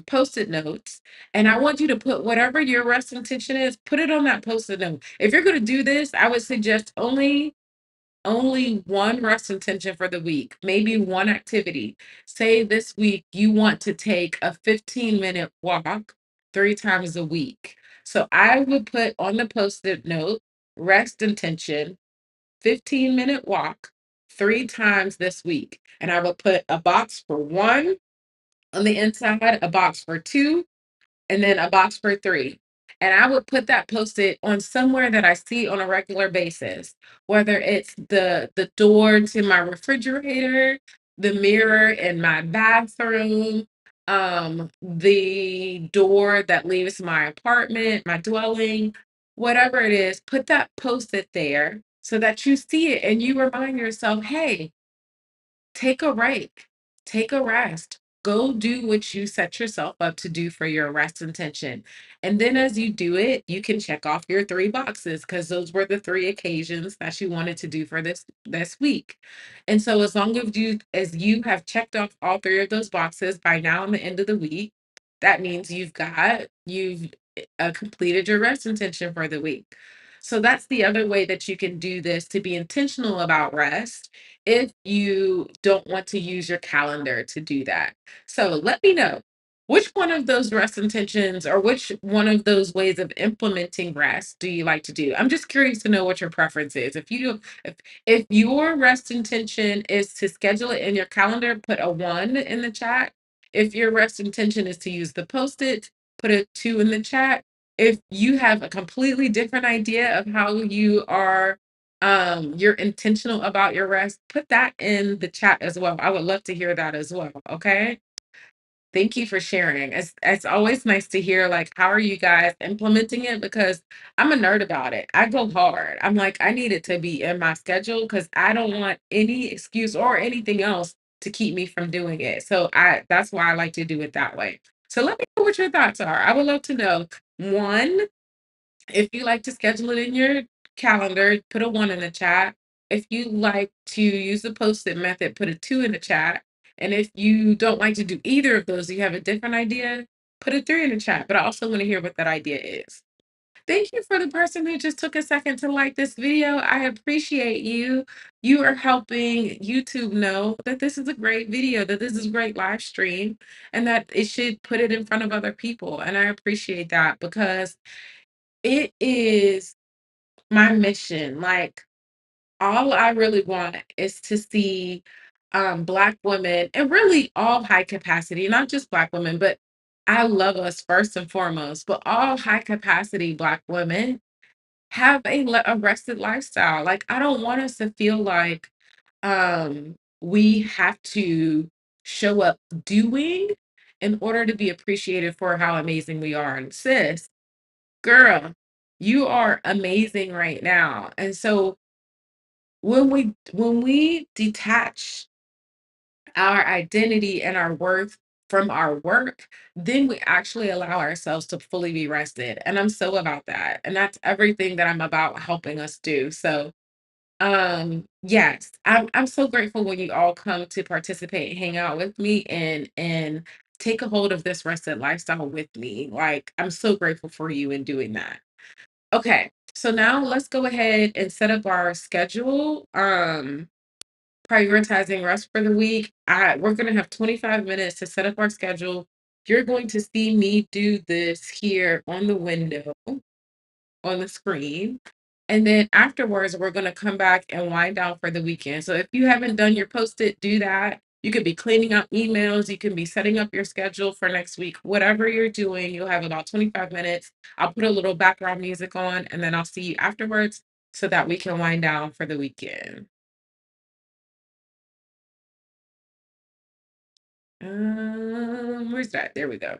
post-it notes, and I want you to put whatever your rest intention is, put it on that post-it note. If you're going to do this, I would suggest only one rest intention for the week, maybe one activity. Say this week you want to take a 15-minute walk 3 times a week. So I would put on the post-it note, rest intention, 15-minute walk 3 times this week. And I would put a box for one on the inside, a box for two, and then a box for 3. And I would put that Post-it on somewhere that I see on a regular basis, whether it's the door to my refrigerator, the mirror in my bathroom, the door that leaves my apartment, my dwelling, whatever it is, put that Post-it there so that you see it and you remind yourself, "Hey, take a break, take a rest." go do what you set yourself up to do for your rest intention. And then as you do it, you can check off your three boxes because those were the three occasions that you wanted to do for this week. And so as you have checked off all three of those boxes by now in the end of the week, that means you've completed your rest intention for the week. So that's the other way that you can do this to be intentional about rest if you don't want to use your calendar to do that. So let me know which one of those rest intentions or which one of those ways of implementing rest do you like to do? I'm just curious to know what your preference is. If your rest intention is to schedule it in your calendar, put a 1 in the chat. If your rest intention is to use the post-it, put a 2 in the chat. If you have a completely different idea of how you're intentional about your rest, put that in the chat as well. I would love to hear that as well. Okay. Thank you for sharing. It's always nice to hear like how are you guys implementing it because I'm a nerd about it. I go hard. I'm like I need it to be in my schedule because I don't want any excuse or anything else to keep me from doing it. So I that's why I like to do it that way. So let me know what your thoughts are. I would love to know. One, if you like to schedule it in your calendar, put a 1 in the chat. If you like to use the post-it method, put a 2 in the chat. And if you don't like to do either of those, you have a different idea, put a 3 in the chat. But I also want to hear what that idea is. Thank you for the person who just took a second to like this video. I appreciate you. You are helping YouTube know that this is a great video, that this is a great live stream, and that it should put it in front of other people. And I appreciate that because it is my mission, like, all I really want is to see, Black women and really all high capacity, not just Black women, but I love us first and foremost, but all high capacity Black women have a rested lifestyle. Like, I don't want us to feel like, we have to show up doing in order to be appreciated for how amazing we are, and sis, girl, you are amazing right now. And so when we detach our identity and our worth from our work, then we actually allow ourselves to fully be rested. And I'm so about that. And that's everything that I'm about helping us do. So yes, I'm so grateful when you all come to participate, hang out with me and take a hold of this rested lifestyle with me. Like I'm so grateful for you in doing that. Okay, so now let's go ahead and set up our schedule. Prioritizing rest for the week. We're gonna have 25 minutes to set up our schedule. You're going to see me do this here on the window on the screen. And then afterwards, we're going to come back and wind down for the weekend. So if you haven't done your post-it, do that. You could be cleaning out emails. You can be setting up your schedule for next week. Whatever you're doing, you'll have about 25 minutes. I'll put a little background music on and then I'll see you afterwards so that we can wind down for the weekend. Where's that? There we go.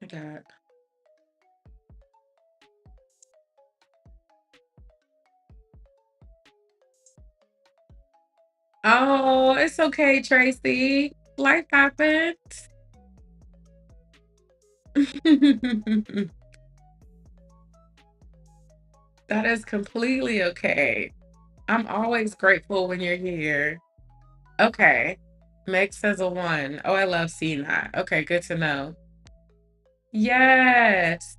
I got. Oh, it's okay, Tracy. Life happens. That is completely okay. I'm always grateful when you're here. Okay. Meg says a 1. Oh, I love seeing that. Okay, good to know. Yes.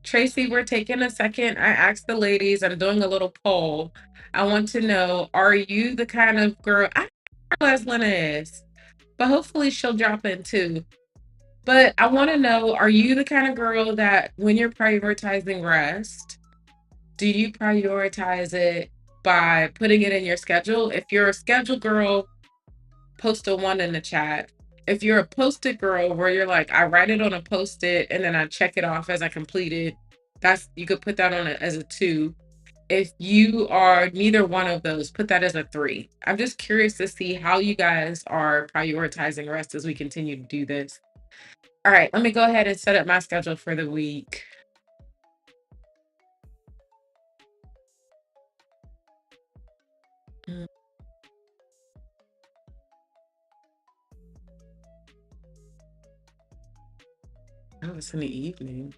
Tracy, we're taking a second. I asked the ladies, I'm doing a little poll. I want to know, are you the kind of girl? I don't know who Leslin is, but hopefully she'll drop in too. But I want to know, are you the kind of girl that when you're prioritizing rest, do you prioritize it by putting it in your schedule? If you're a schedule girl, post a 1 in the chat. If you're a post-it girl where you're like, I write it on a post-it and then I check it off as I complete it, that's you could put that on it as a 2. If you are neither one of those, put that as a 3. I'm just curious to see how you guys are prioritizing rest as we continue to do this. All right, let me go ahead and set up my schedule for the week. Mm. Oh, it's in the evening.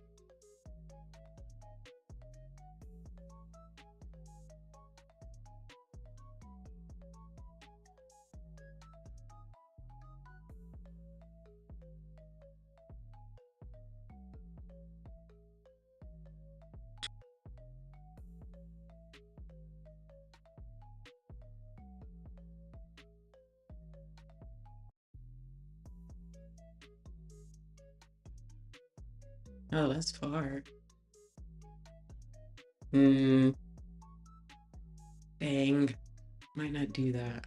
Oh, that's far. Mm, dang. Might not do that.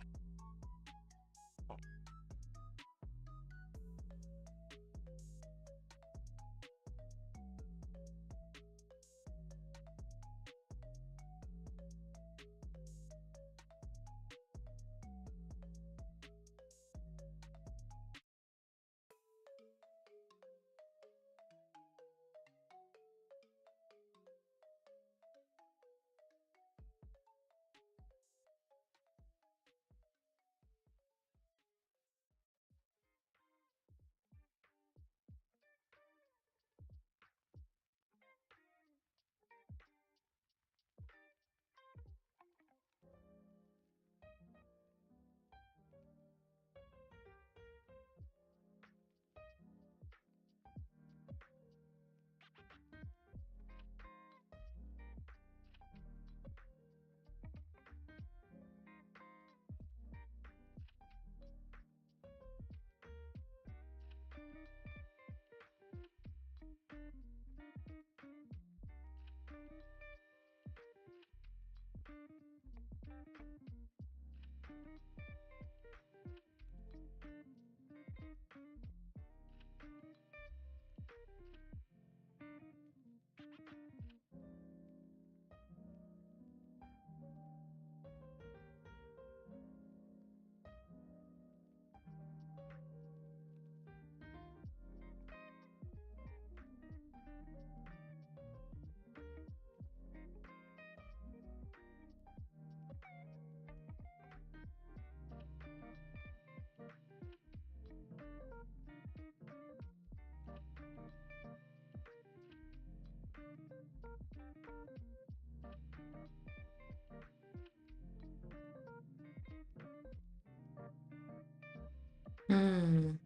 Mm,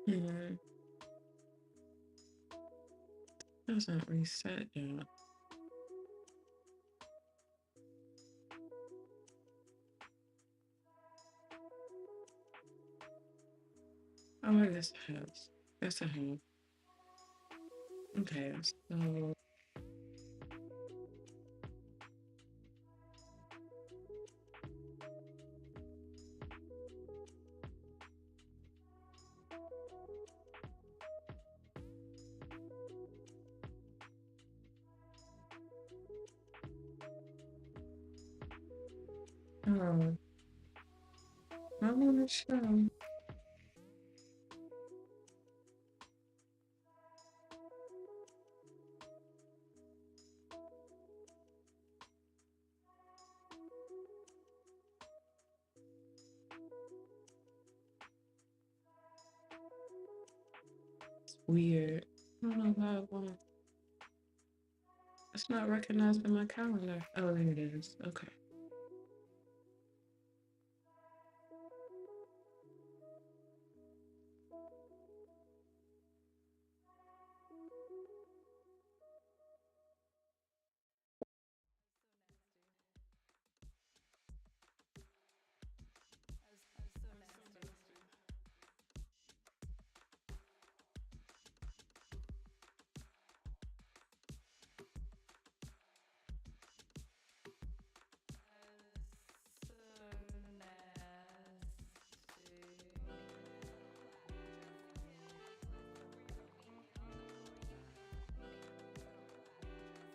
mm, doesn't reset yet. Oh, I guess it has. Yes, I have. Okay, so oh, I want to show. That's weird. I don't know why it won't. It's not recognized in my calendar. Oh, there it is. Okay.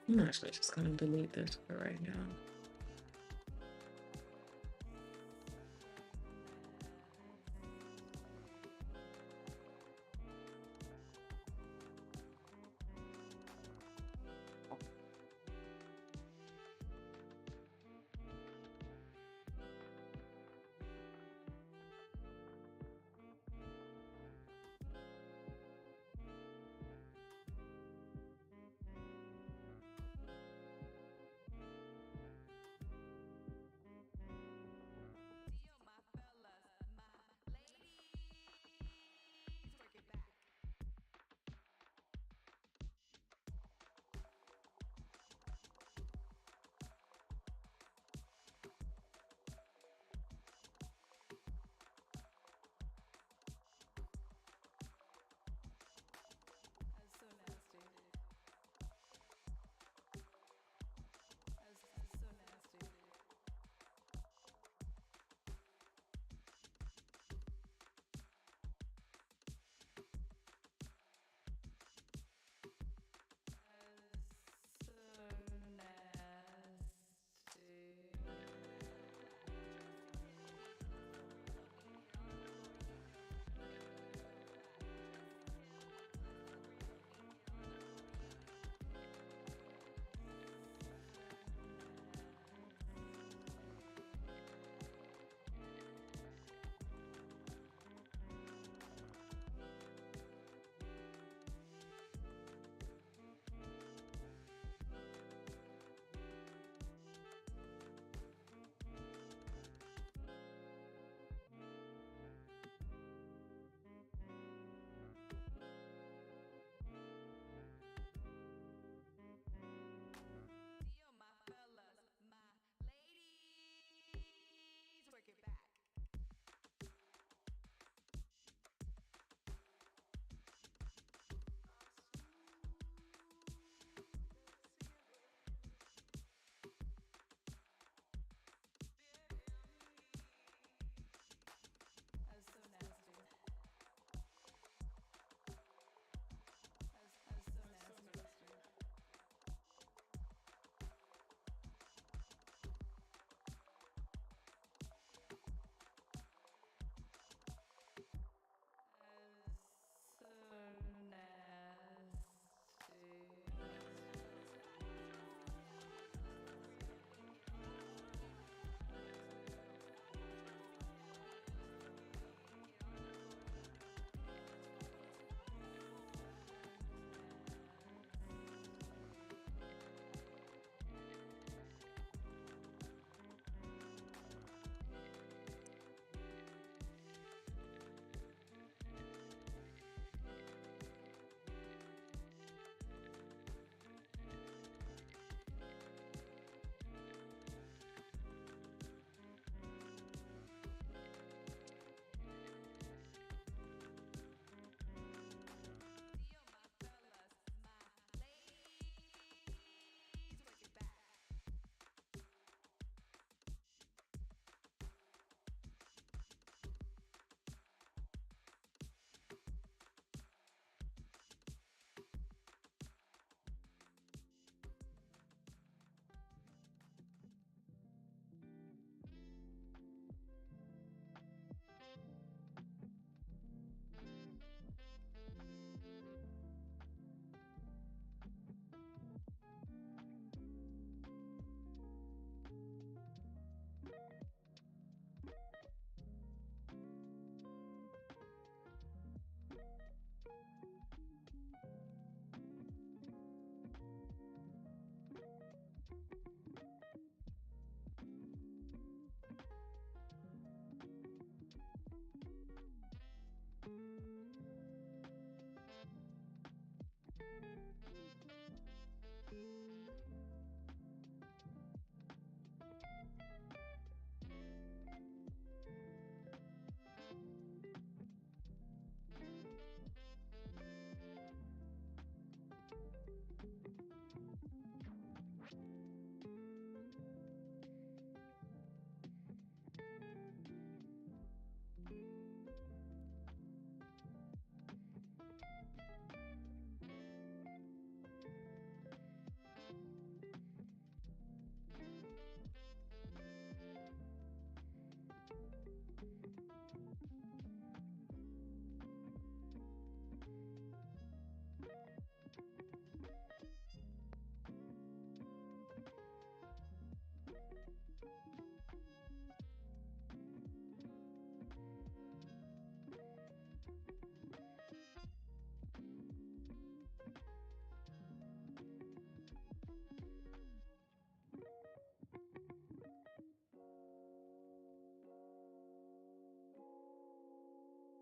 I'm actually just gonna delete this for right now.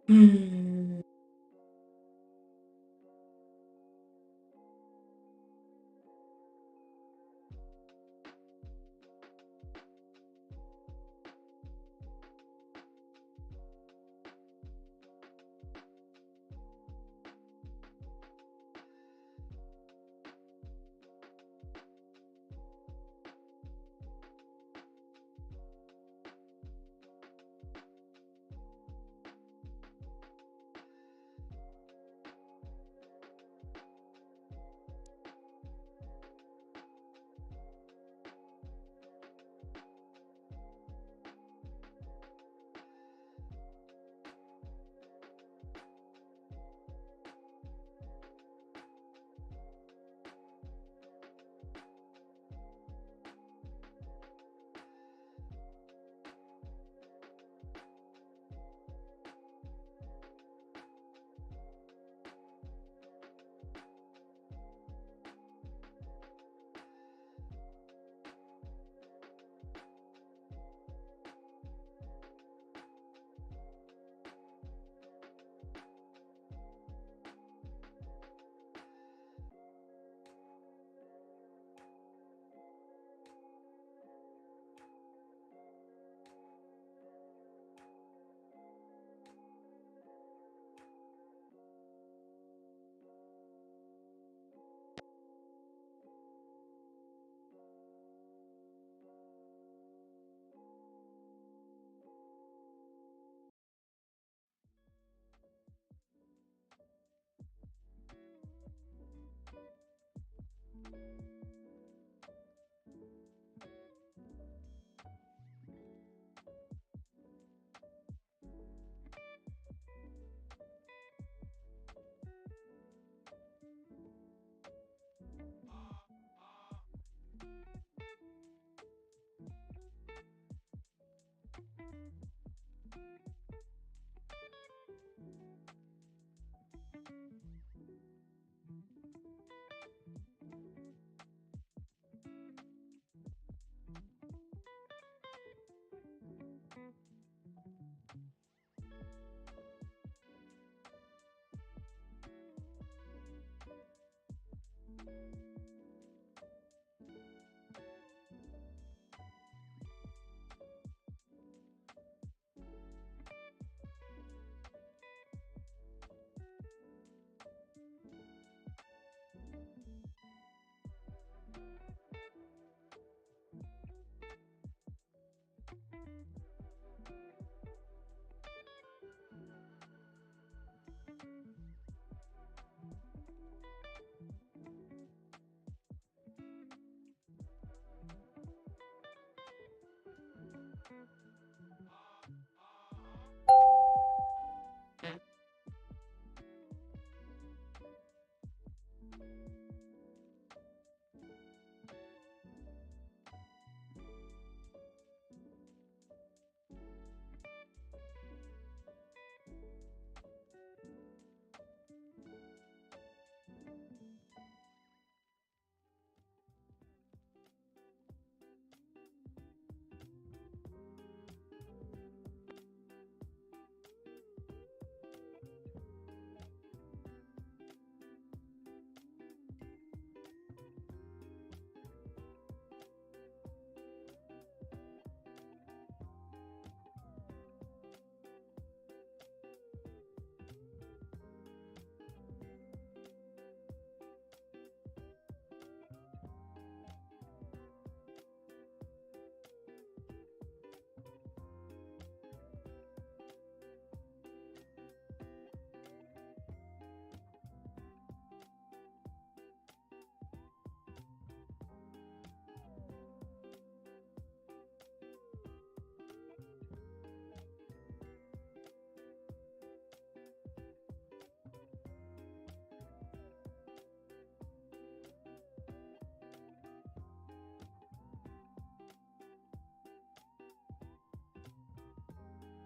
Mm.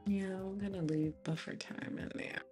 Yeah, I'm gonna leave buffer time in there.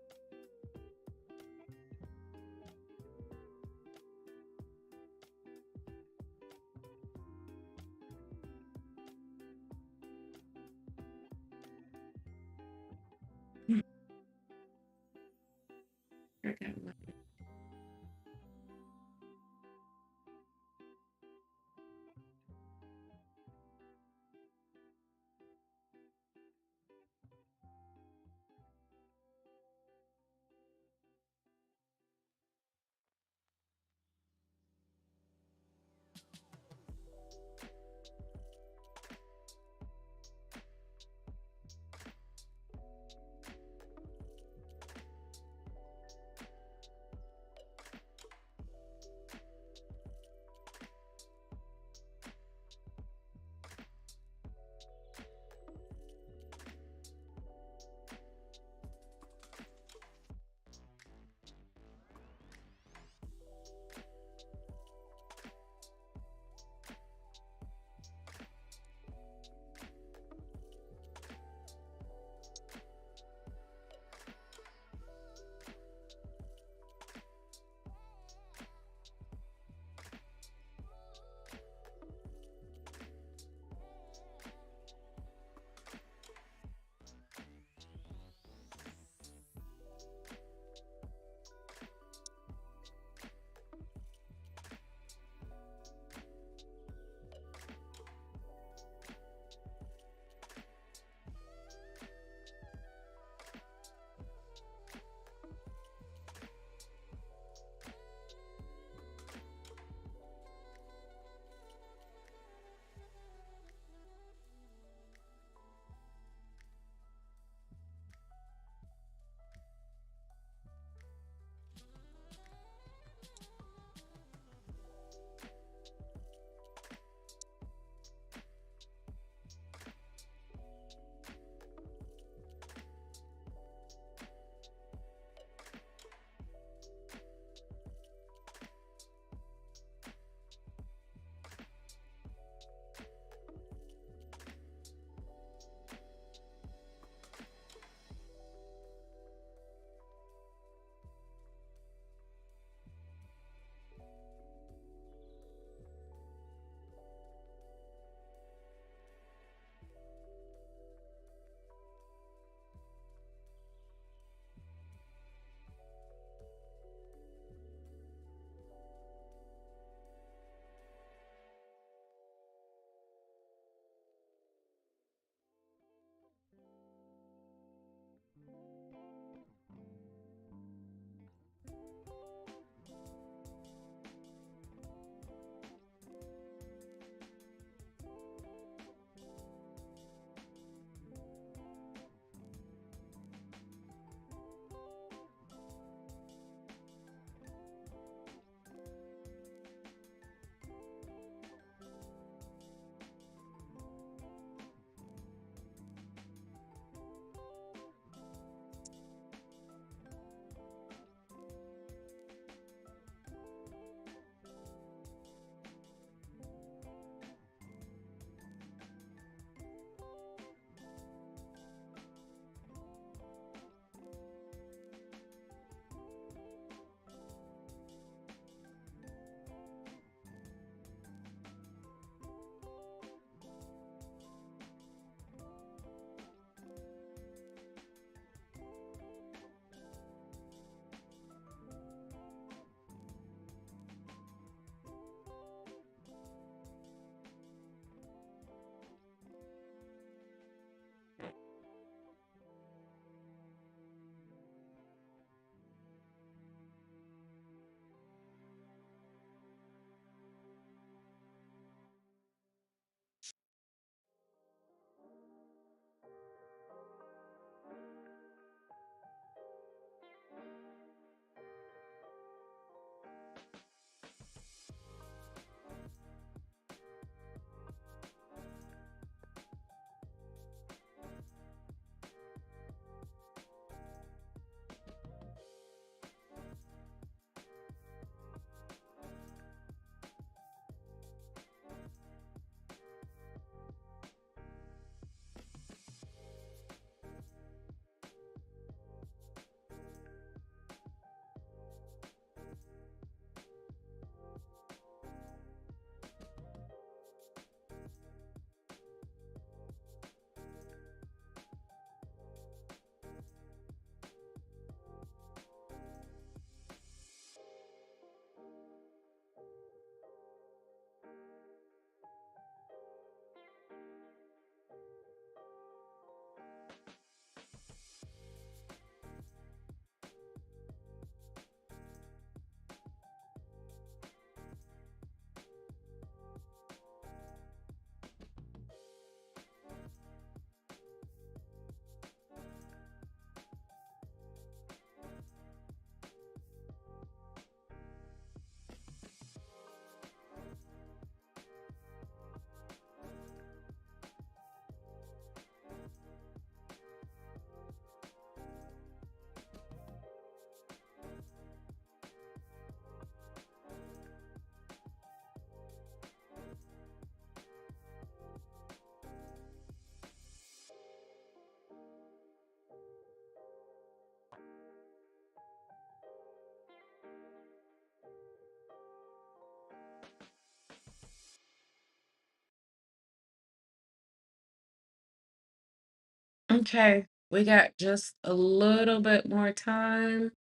Okay, we got just a little bit more time,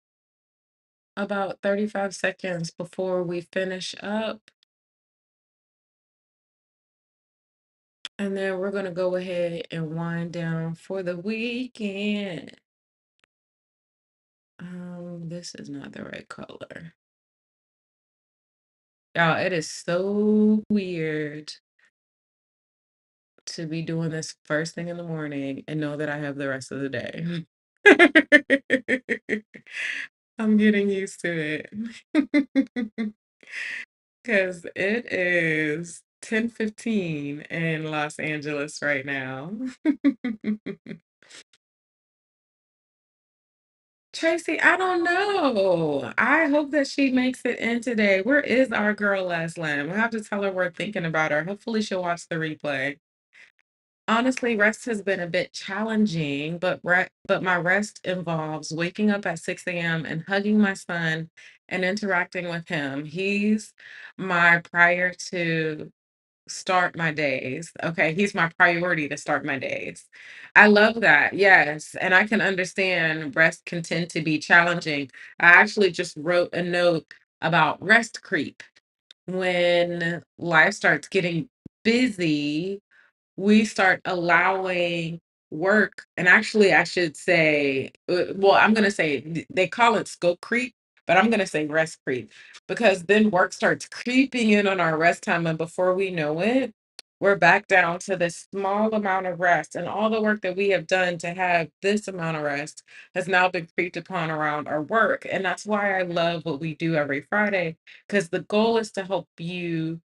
about 35 seconds before we finish up, and then we're gonna go ahead and wind down for the weekend. This is not the right color. Y'all, it is so weird to be doing this first thing in the morning and know that I have the rest of the day. I'm getting used to it. Because it is 10:15 in Los Angeles right now. Tracy, I don't know. I hope that she makes it in today. Where is our girl, Leslie? We'll have to tell her we're thinking about her. Hopefully, she'll watch the replay. Honestly, rest has been a bit challenging, but my rest involves waking up at 6 a.m. and hugging my son and interacting with him. He's my prior to start my days. Okay, he's my priority to start my days. I love that. Yes, and I can understand rest can tend to be challenging. I actually just wrote a note about rest creep. When life starts getting busy, we start allowing work, and actually I should say, well, I'm going to say they call it scope creep, but I'm going to say rest creep, because then work starts creeping in on our rest time, and before we know it, we're back down to this small amount of rest, and all the work that we have done to have this amount of rest has now been creeped upon around our work. And that's why I love what we do every Friday, because the goal is to help you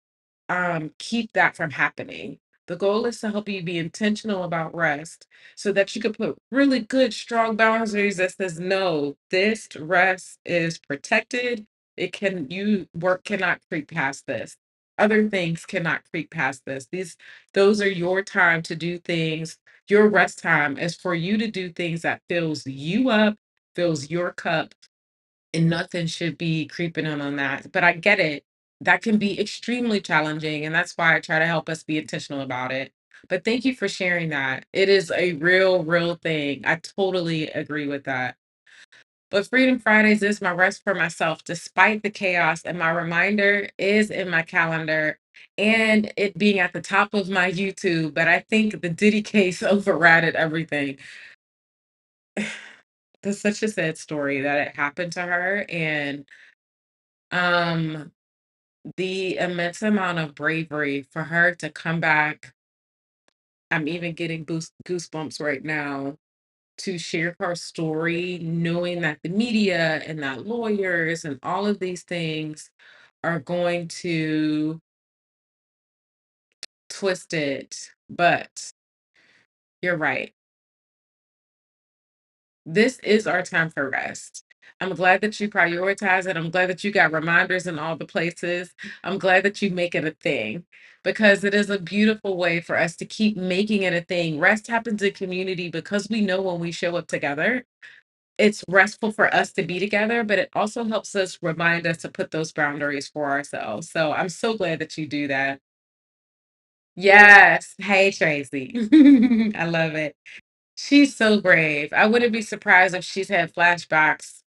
keep that from happening. The goal is to help you be intentional about rest so that you can put really good, strong boundaries that says, no, this rest is protected. It can, you work cannot creep past this. Other things cannot creep past this. Those are your time to do things. Your rest time is for you to do things that fills you up, fills your cup, and nothing should be creeping in on that. But I get it. That can be extremely challenging, and that's why I try to help us be intentional about it. But thank you for sharing that. It is a real, real thing. I totally agree with that. But Freedom Fridays is my rest for myself, despite the chaos, and my reminder is in my calendar and it being at the top of my YouTube. But I think the Diddy case overridden everything. That's such a sad story that it happened to her, and um the immense amount of bravery for her to come back. I'm even getting goosebumps right now to share her story, knowing that the media and that lawyers and all of these things are going to twist it. But you're right. This is our time for rest. I'm glad that you prioritize it. I'm glad that you got reminders in all the places. I'm glad that you make it a thing, because it is a beautiful way for us to keep making it a thing. Rest happens in community because we know when we show up together, it's restful for us to be together, but it also helps us remind us to put those boundaries for ourselves. So I'm so glad that you do that. Yes. Hey, Tracy. I love it. She's so brave. I wouldn't be surprised if she's had flashbacks,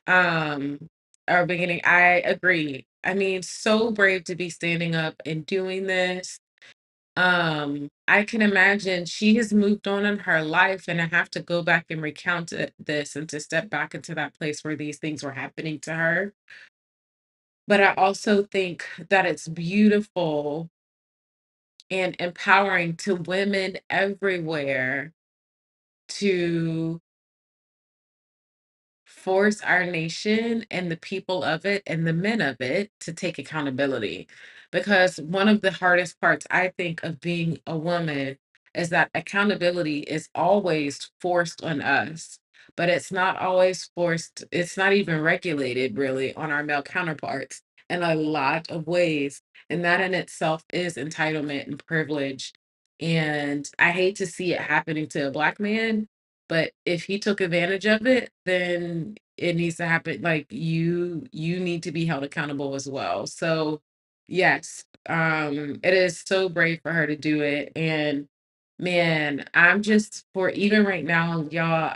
or beginning. I agree. I mean, so brave to be standing up and doing this. I can imagine she has moved on in her life, and I have to go back and recount this and to step back into that place where these things were happening to her. But I also think that it's beautiful and empowering to women everywhere to force our nation and the people of it and the men of it to take accountability. Because one of the hardest parts, I think, of being a woman is that accountability is always forced on us, but it's not always forced, it's not even regulated really on our male counterparts in a lot of ways. And that in itself is entitlement and privilege. And I hate to see it happening to a Black man, but if he took advantage of it, then it needs to happen. Like you need to be held accountable as well. So yes, it is so brave for her to do it. And Man, I'm just for even right now, y'all,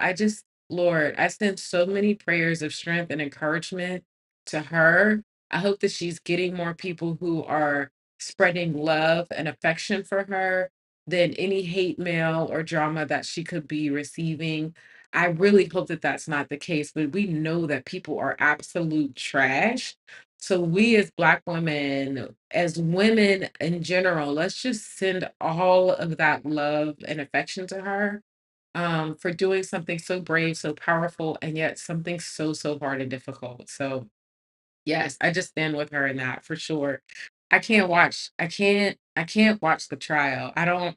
Lord, I send so many prayers of strength and encouragement to her. I hope that she's getting more people who are spreading love and affection for her than any hate mail or drama that she could be receiving. I really hope that that's not the case, but we know that people are absolute trash. So we as Black women, as women in general, let's just send all of that love and affection to her for doing something so brave, so powerful, and yet something so, so hard and difficult. So yes, I just stand with her in that for sure. I can't watch the trial. I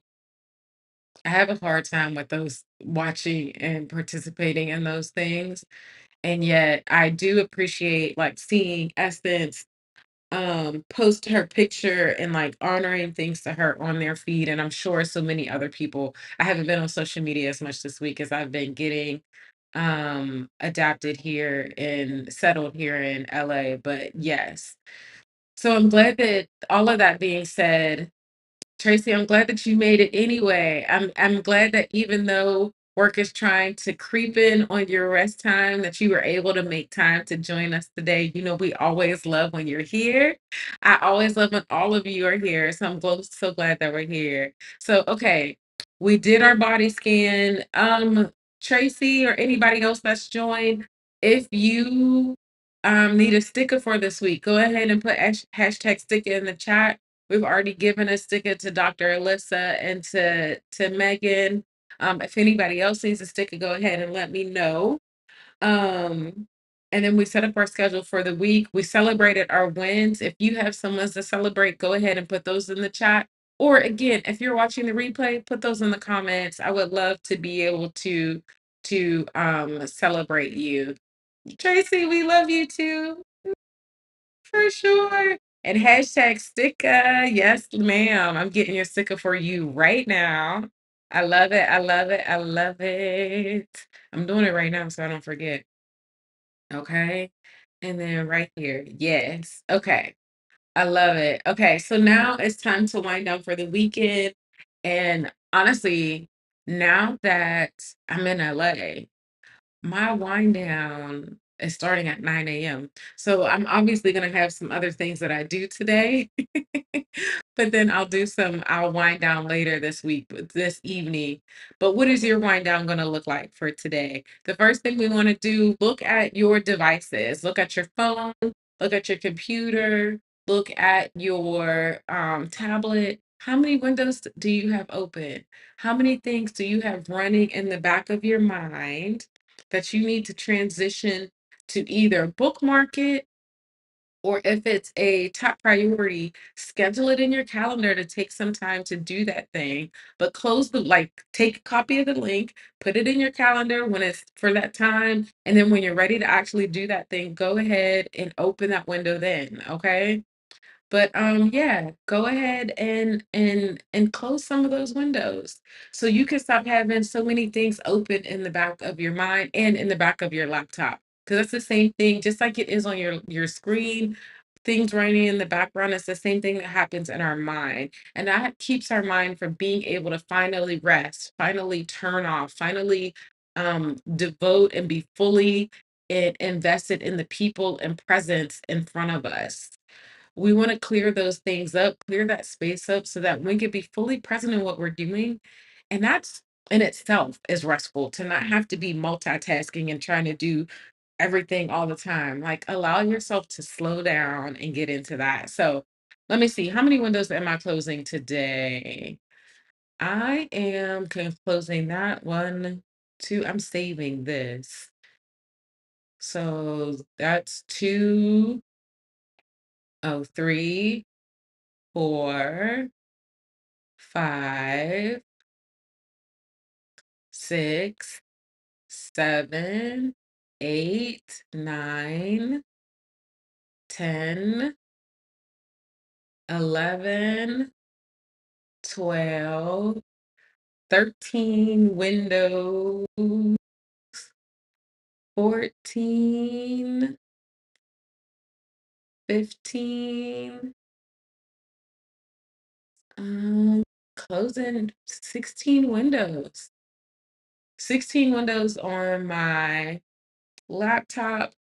have a hard time with those watching and participating in those things. And yet I do appreciate like seeing Essence post her picture and like honoring things to her on their feed, and I'm sure so many other people. I haven't been on social media as much this week as I've been getting adapted here and settled here in LA, but yes. So I'm glad that all of that being said, Tracy, I'm glad that you made it anyway. I'm glad that even though work is trying to creep in on your rest time, that you were able to make time to join us today. You know, we always love when you're here. I always love when all of you are here. So so glad that we're here. So okay, we did our body scan. Tracy or anybody else that's joined, if you need a sticker for this week, go ahead and put hashtag sticker in the chat. We've already given a sticker to Dr. Alyssa and to Megan. If anybody else needs a sticker, go ahead and let me know. Um, and then we set up our schedule for the week. We celebrated our wins. If you have some wins to celebrate, go ahead and put those in the chat. Or again, if you're watching the replay, put those in the comments. I would love to be able to celebrate you. Tracy, we love you too. For sure. And hashtag sticker. Yes, ma'am. I'm getting your sticker for you right now. I love it. I love it. I love it. I'm doing it right now so I don't forget. Okay. And then right here. Yes. Okay. I love it. Okay. So now it's time to wind down for the weekend. And honestly, now that I'm in LA, my wind down is starting at 9 a.m. So I'm obviously gonna have some other things that I do today, but then I'll wind down later this week, this evening. But what is your wind down gonna look like for today? The first thing we wanna do, look at your devices, look at your phone, look at your computer, look at your tablet. How many windows do you have open? How many things do you have running in the back of your mind that you need to transition to either bookmark it, or if it's a top priority, schedule it in your calendar to take some time to do that thing. But take a copy of the link, put it in your calendar when it's for that time. And then when you're ready to actually do that thing, go ahead and open that window then. Okay. But yeah, go ahead and close some of those windows so you can stop having so many things open in the back of your mind and in the back of your laptop. Because that's the same thing, just like it is on your screen, things running in the background, it's the same thing that happens in our mind. And that keeps our mind from being able to finally rest, finally turn off, finally devote and be fully invested in the people and presence in front of us. We want to clear those things up, clear that space up so that we can be fully present in what we're doing. And that's in itself is restful to not have to be multitasking and trying to do everything all the time. Like allow yourself to slow down and get into that. So let me see. How many windows am I closing today? I am closing that one, two. I'm saving this. So that's two, oh, three, four, 5, 6, 7, 8, 9, 10, 11, 12, 13 windows, 14, 15, closing 16 windows. 16 windows on my laptop.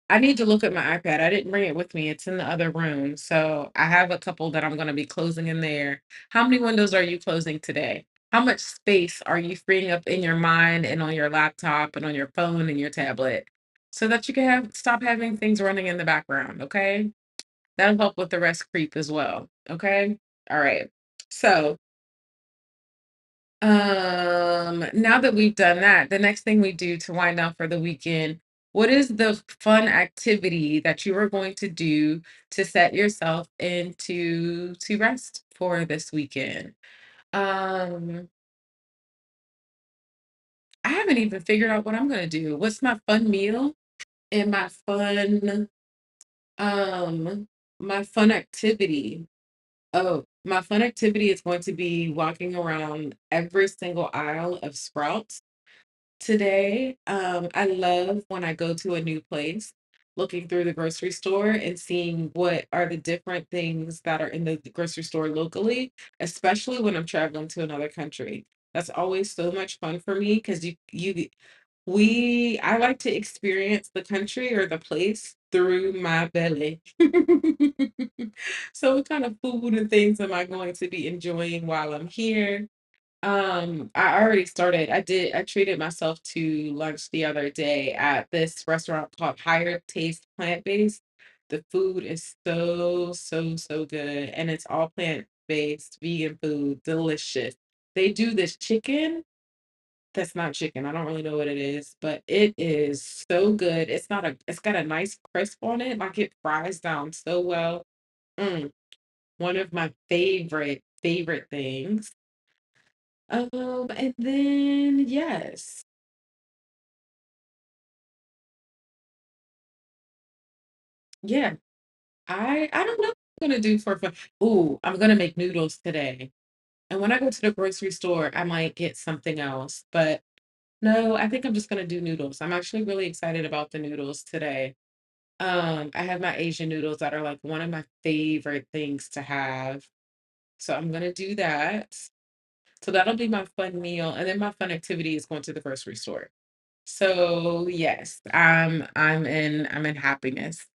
I need to look at my iPad. I didn't bring it with me. It's in the other room. So I have a couple that I'm going to be closing in there. How many windows are you closing today? How much space are you freeing up in your mind and on your laptop and on your phone and your tablet so that you can stop having things running in the background? Okay. That'll help with the rest creep as well. Okay. All right. So now that we've done that, the next thing we do to wind down for the weekend, what is the fun activity that you are going to do to set yourself into to rest for this weekend? Um, I haven't even figured out what I'm gonna do. What's my fun meal and um my fun activity? Oh, my fun activity is going to be walking around every single aisle of Sprouts today. I love when I go to a new place, looking through the grocery store and seeing what are the different things that are in the grocery store locally, especially when I'm traveling to another country. That's always so much fun for me because I like to experience the country or the place through my belly. So what kind of food and things am I going to be enjoying while I'm here? I already started. I treated myself to lunch the other day at this restaurant called Higher Taste Plant-Based. The food is so, so, so good, and it's all plant-based, vegan food, delicious. They do this chicken that's not chicken. I don't really know what it is, but it is so good. It's got a nice crisp on it, like it fries down so well. Mm, one of my favorite things. And then yes, yeah, I don't know what I'm gonna do for fun. Ooh, I'm gonna make noodles today. And when I go to the grocery store, I might get something else, but no, I think I'm just gonna do noodles. I'm actually really excited about the noodles today. I have my Asian noodles that are like one of my favorite things to have. So I'm gonna do that. So that'll be my fun meal. And then my fun activity is going to the grocery store. So yes, I'm in happiness.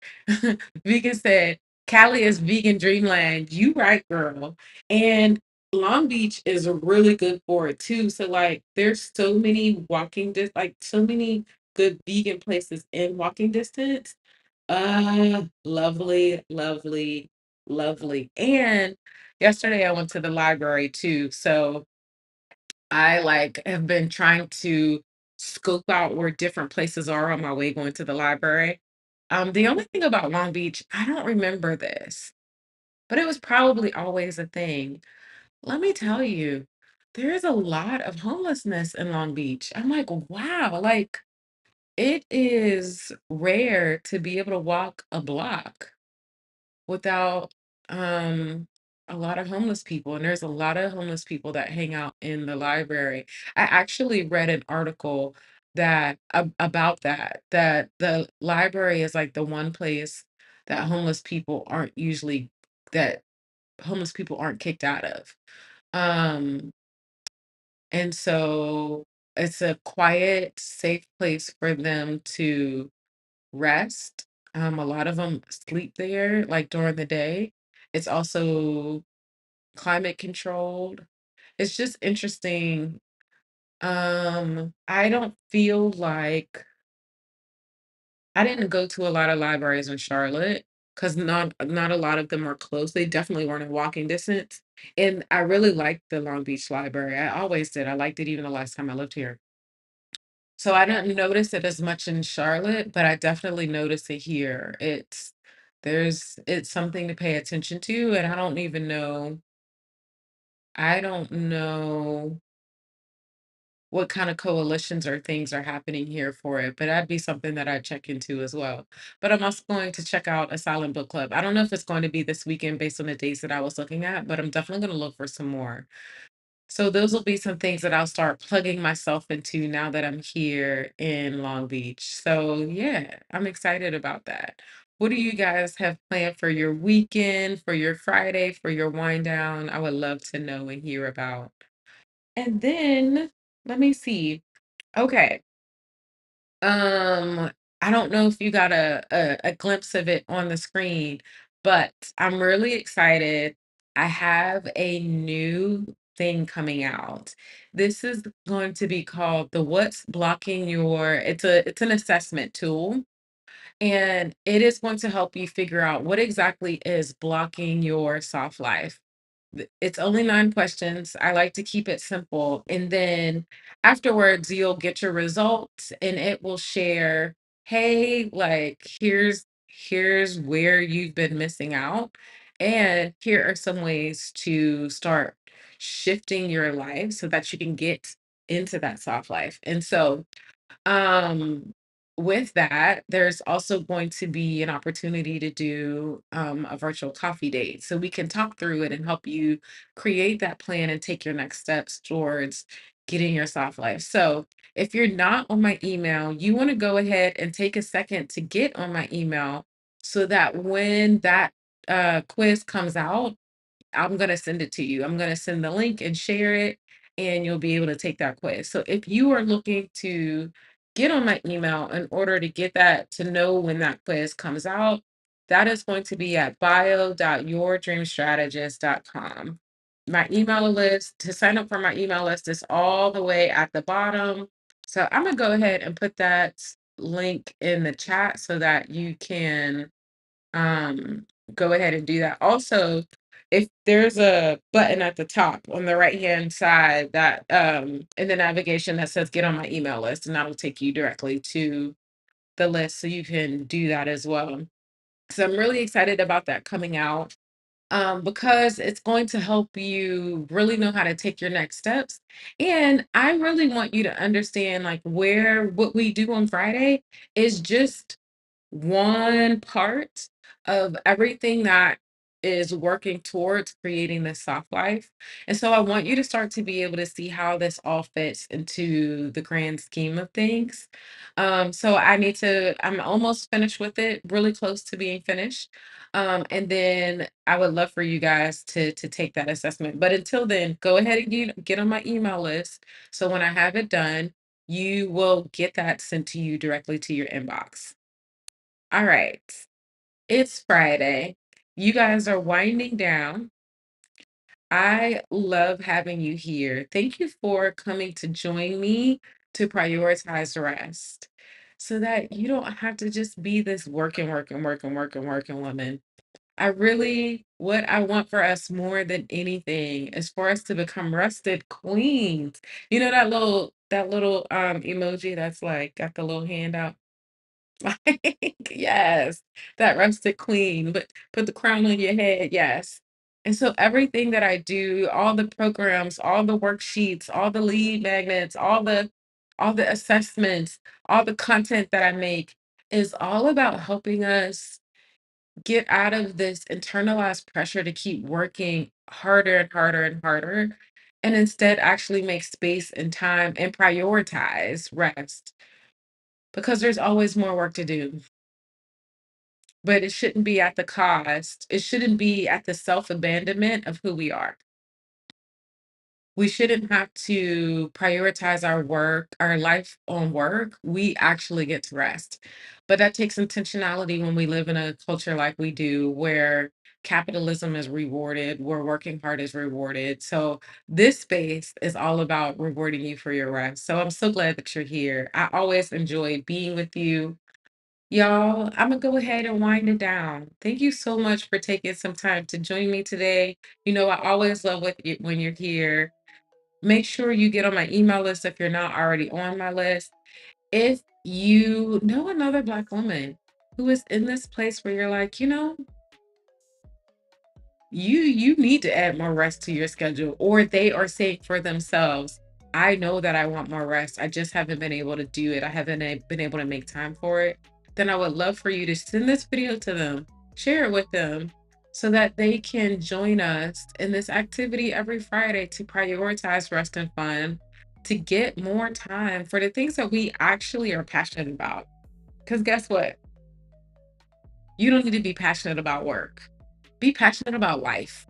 Vegan said, Cali is vegan dreamland. You right, girl. And Long Beach is really good for it too. So like there's so many like so many good vegan places in walking distance. Lovely, lovely, lovely. And yesterday I went to the library too. So I like have been trying to scope out where different places are on my way going to the library. The only thing about Long Beach, I don't remember this, but it was probably always a thing. Let me tell you, there is a lot of homelessness in Long Beach. I'm like, wow, like it is rare to be able to walk a block without um a lot of homeless people, and there's a lot of homeless people that hang out in the library. I actually read an article about that the library is like the one place that that homeless people aren't kicked out of. um and so it's a quiet, safe place for them to rest. A lot of them sleep there, like, during the day. It's also climate controlled. It's just interesting. I don't feel like I didn't go to a lot of libraries in Charlotte because not a lot of them are close. They definitely weren't in walking distance, and I really liked the Long Beach Library. I always did. I liked it even the last time I lived here. So I didn't notice it as much in Charlotte, but I definitely notice it here. It's something to pay attention to, and I don't know what kind of coalitions or things are happening here for it, but that'd be something that I'd check into as well. But I'm also going to check out a silent book club. I don't know if it's going to be this weekend based on the dates that I was looking at, but I'm definitely going to look for some more. So those will be some things that I'll start plugging myself into now that I'm here in Long Beach. So yeah, I'm excited about that. What do you guys have planned for your weekend, for your Friday, for your wind down? I would love to know and hear about. And then let me see. Okay. Um, I don't know if you got a glimpse of it on the screen, but I'm really excited. I have a new thing coming out. This is going to be called the What's Blocking Your, it's an assessment tool, and it is going to help you figure out what exactly is blocking your soft life. It's only 9 questions. I like to keep it simple. And then afterwards, you'll get your results and it will share, hey, like here's where you've been missing out. And here are some ways to start shifting your life so that you can get into that soft life. And so um, with that, there's also going to be an opportunity to do a virtual coffee date. So we can talk through it and help you create that plan and take your next steps towards getting your soft life. So if you're not on my email, you want to go ahead and take a second to get on my email so that when that quiz comes out, I'm gonna send it to you. I'm gonna send the link and share it, and you'll be able to take that quiz. So if you are looking to get on my email in order to get that, to know when that quiz comes out, that is going to be at bio.yourdreamstrategist.com. My email list, to sign up for my email list, is all the way at the bottom. So I'm gonna go ahead and put that link in the chat so that you can um, go ahead and do that. Also, if there's a button at the top on the right-hand side that in the navigation that says get on my email list, and that'll take you directly to the list so you can do that as well. So I'm really excited about that coming out because it's going to help you really know how to take your next steps. And I really want you to understand like where what we do on Friday is just one part of everything that is working towards creating this soft life. And so I want you to start to be able to see how this all fits into the grand scheme of things. So I'm almost finished with it, really close to being finished. And then I would love for you guys to take that assessment. But until then, go ahead and get on my email list. So when I have it done, you will get that sent to you directly to your inbox. All right. It's Friday. You guys are winding down. I love having you here. Thank you for coming to join me to prioritize rest so that you don't have to just be this working woman. What I want for us more than anything is for us to become rested queens. You know that little emoji that's like got the little hand out. Like, yes, that rustic queen, but put the crown on your head, yes. And so everything that I do, all the programs, all the worksheets, all the lead magnets, all the assessments, all the content that I make is all about helping us get out of this internalized pressure to keep working harder and harder and harder, and instead actually make space and time and prioritize rest because there's always more work to do. But it shouldn't be at the cost. It shouldn't be at the self-abandonment of who we are. We shouldn't have to prioritize our work, our life on work. We actually get to rest. But that takes intentionality when we live in a culture like we do, where capitalism is rewarded, where working hard is rewarded. So this space is all about rewarding you for your rest. So I'm so glad that you're here. I always enjoy being with you. Y'all, I'm gonna go ahead and wind it down. Thank you so much for taking some time to join me today. You know, I always love when you're here. Make sure you get on my email list if you're not already on my list. If you know another Black woman who is in this place where you're like, you need to add more rest to your schedule, or they are saying for themselves, I know that I want more rest, I just haven't been able to do it, I haven't been able to make time for it, then I would love for you to send this video to them, share it with them, so that they can join us in this activity every Friday to prioritize rest and fun, to get more time for the things that we actually are passionate about. Because guess what? You don't need to be passionate about work. Be passionate about life.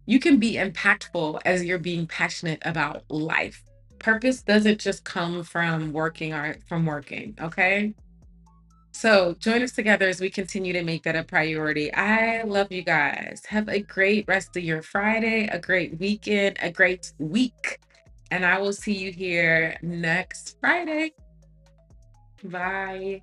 You can be impactful as you're being passionate about life. Purpose doesn't just come from working or from working, okay? So join us together as we continue to make that a priority. I love you guys. Have a great rest of your Friday, a great weekend, a great week. And I will see you here next Friday. Bye.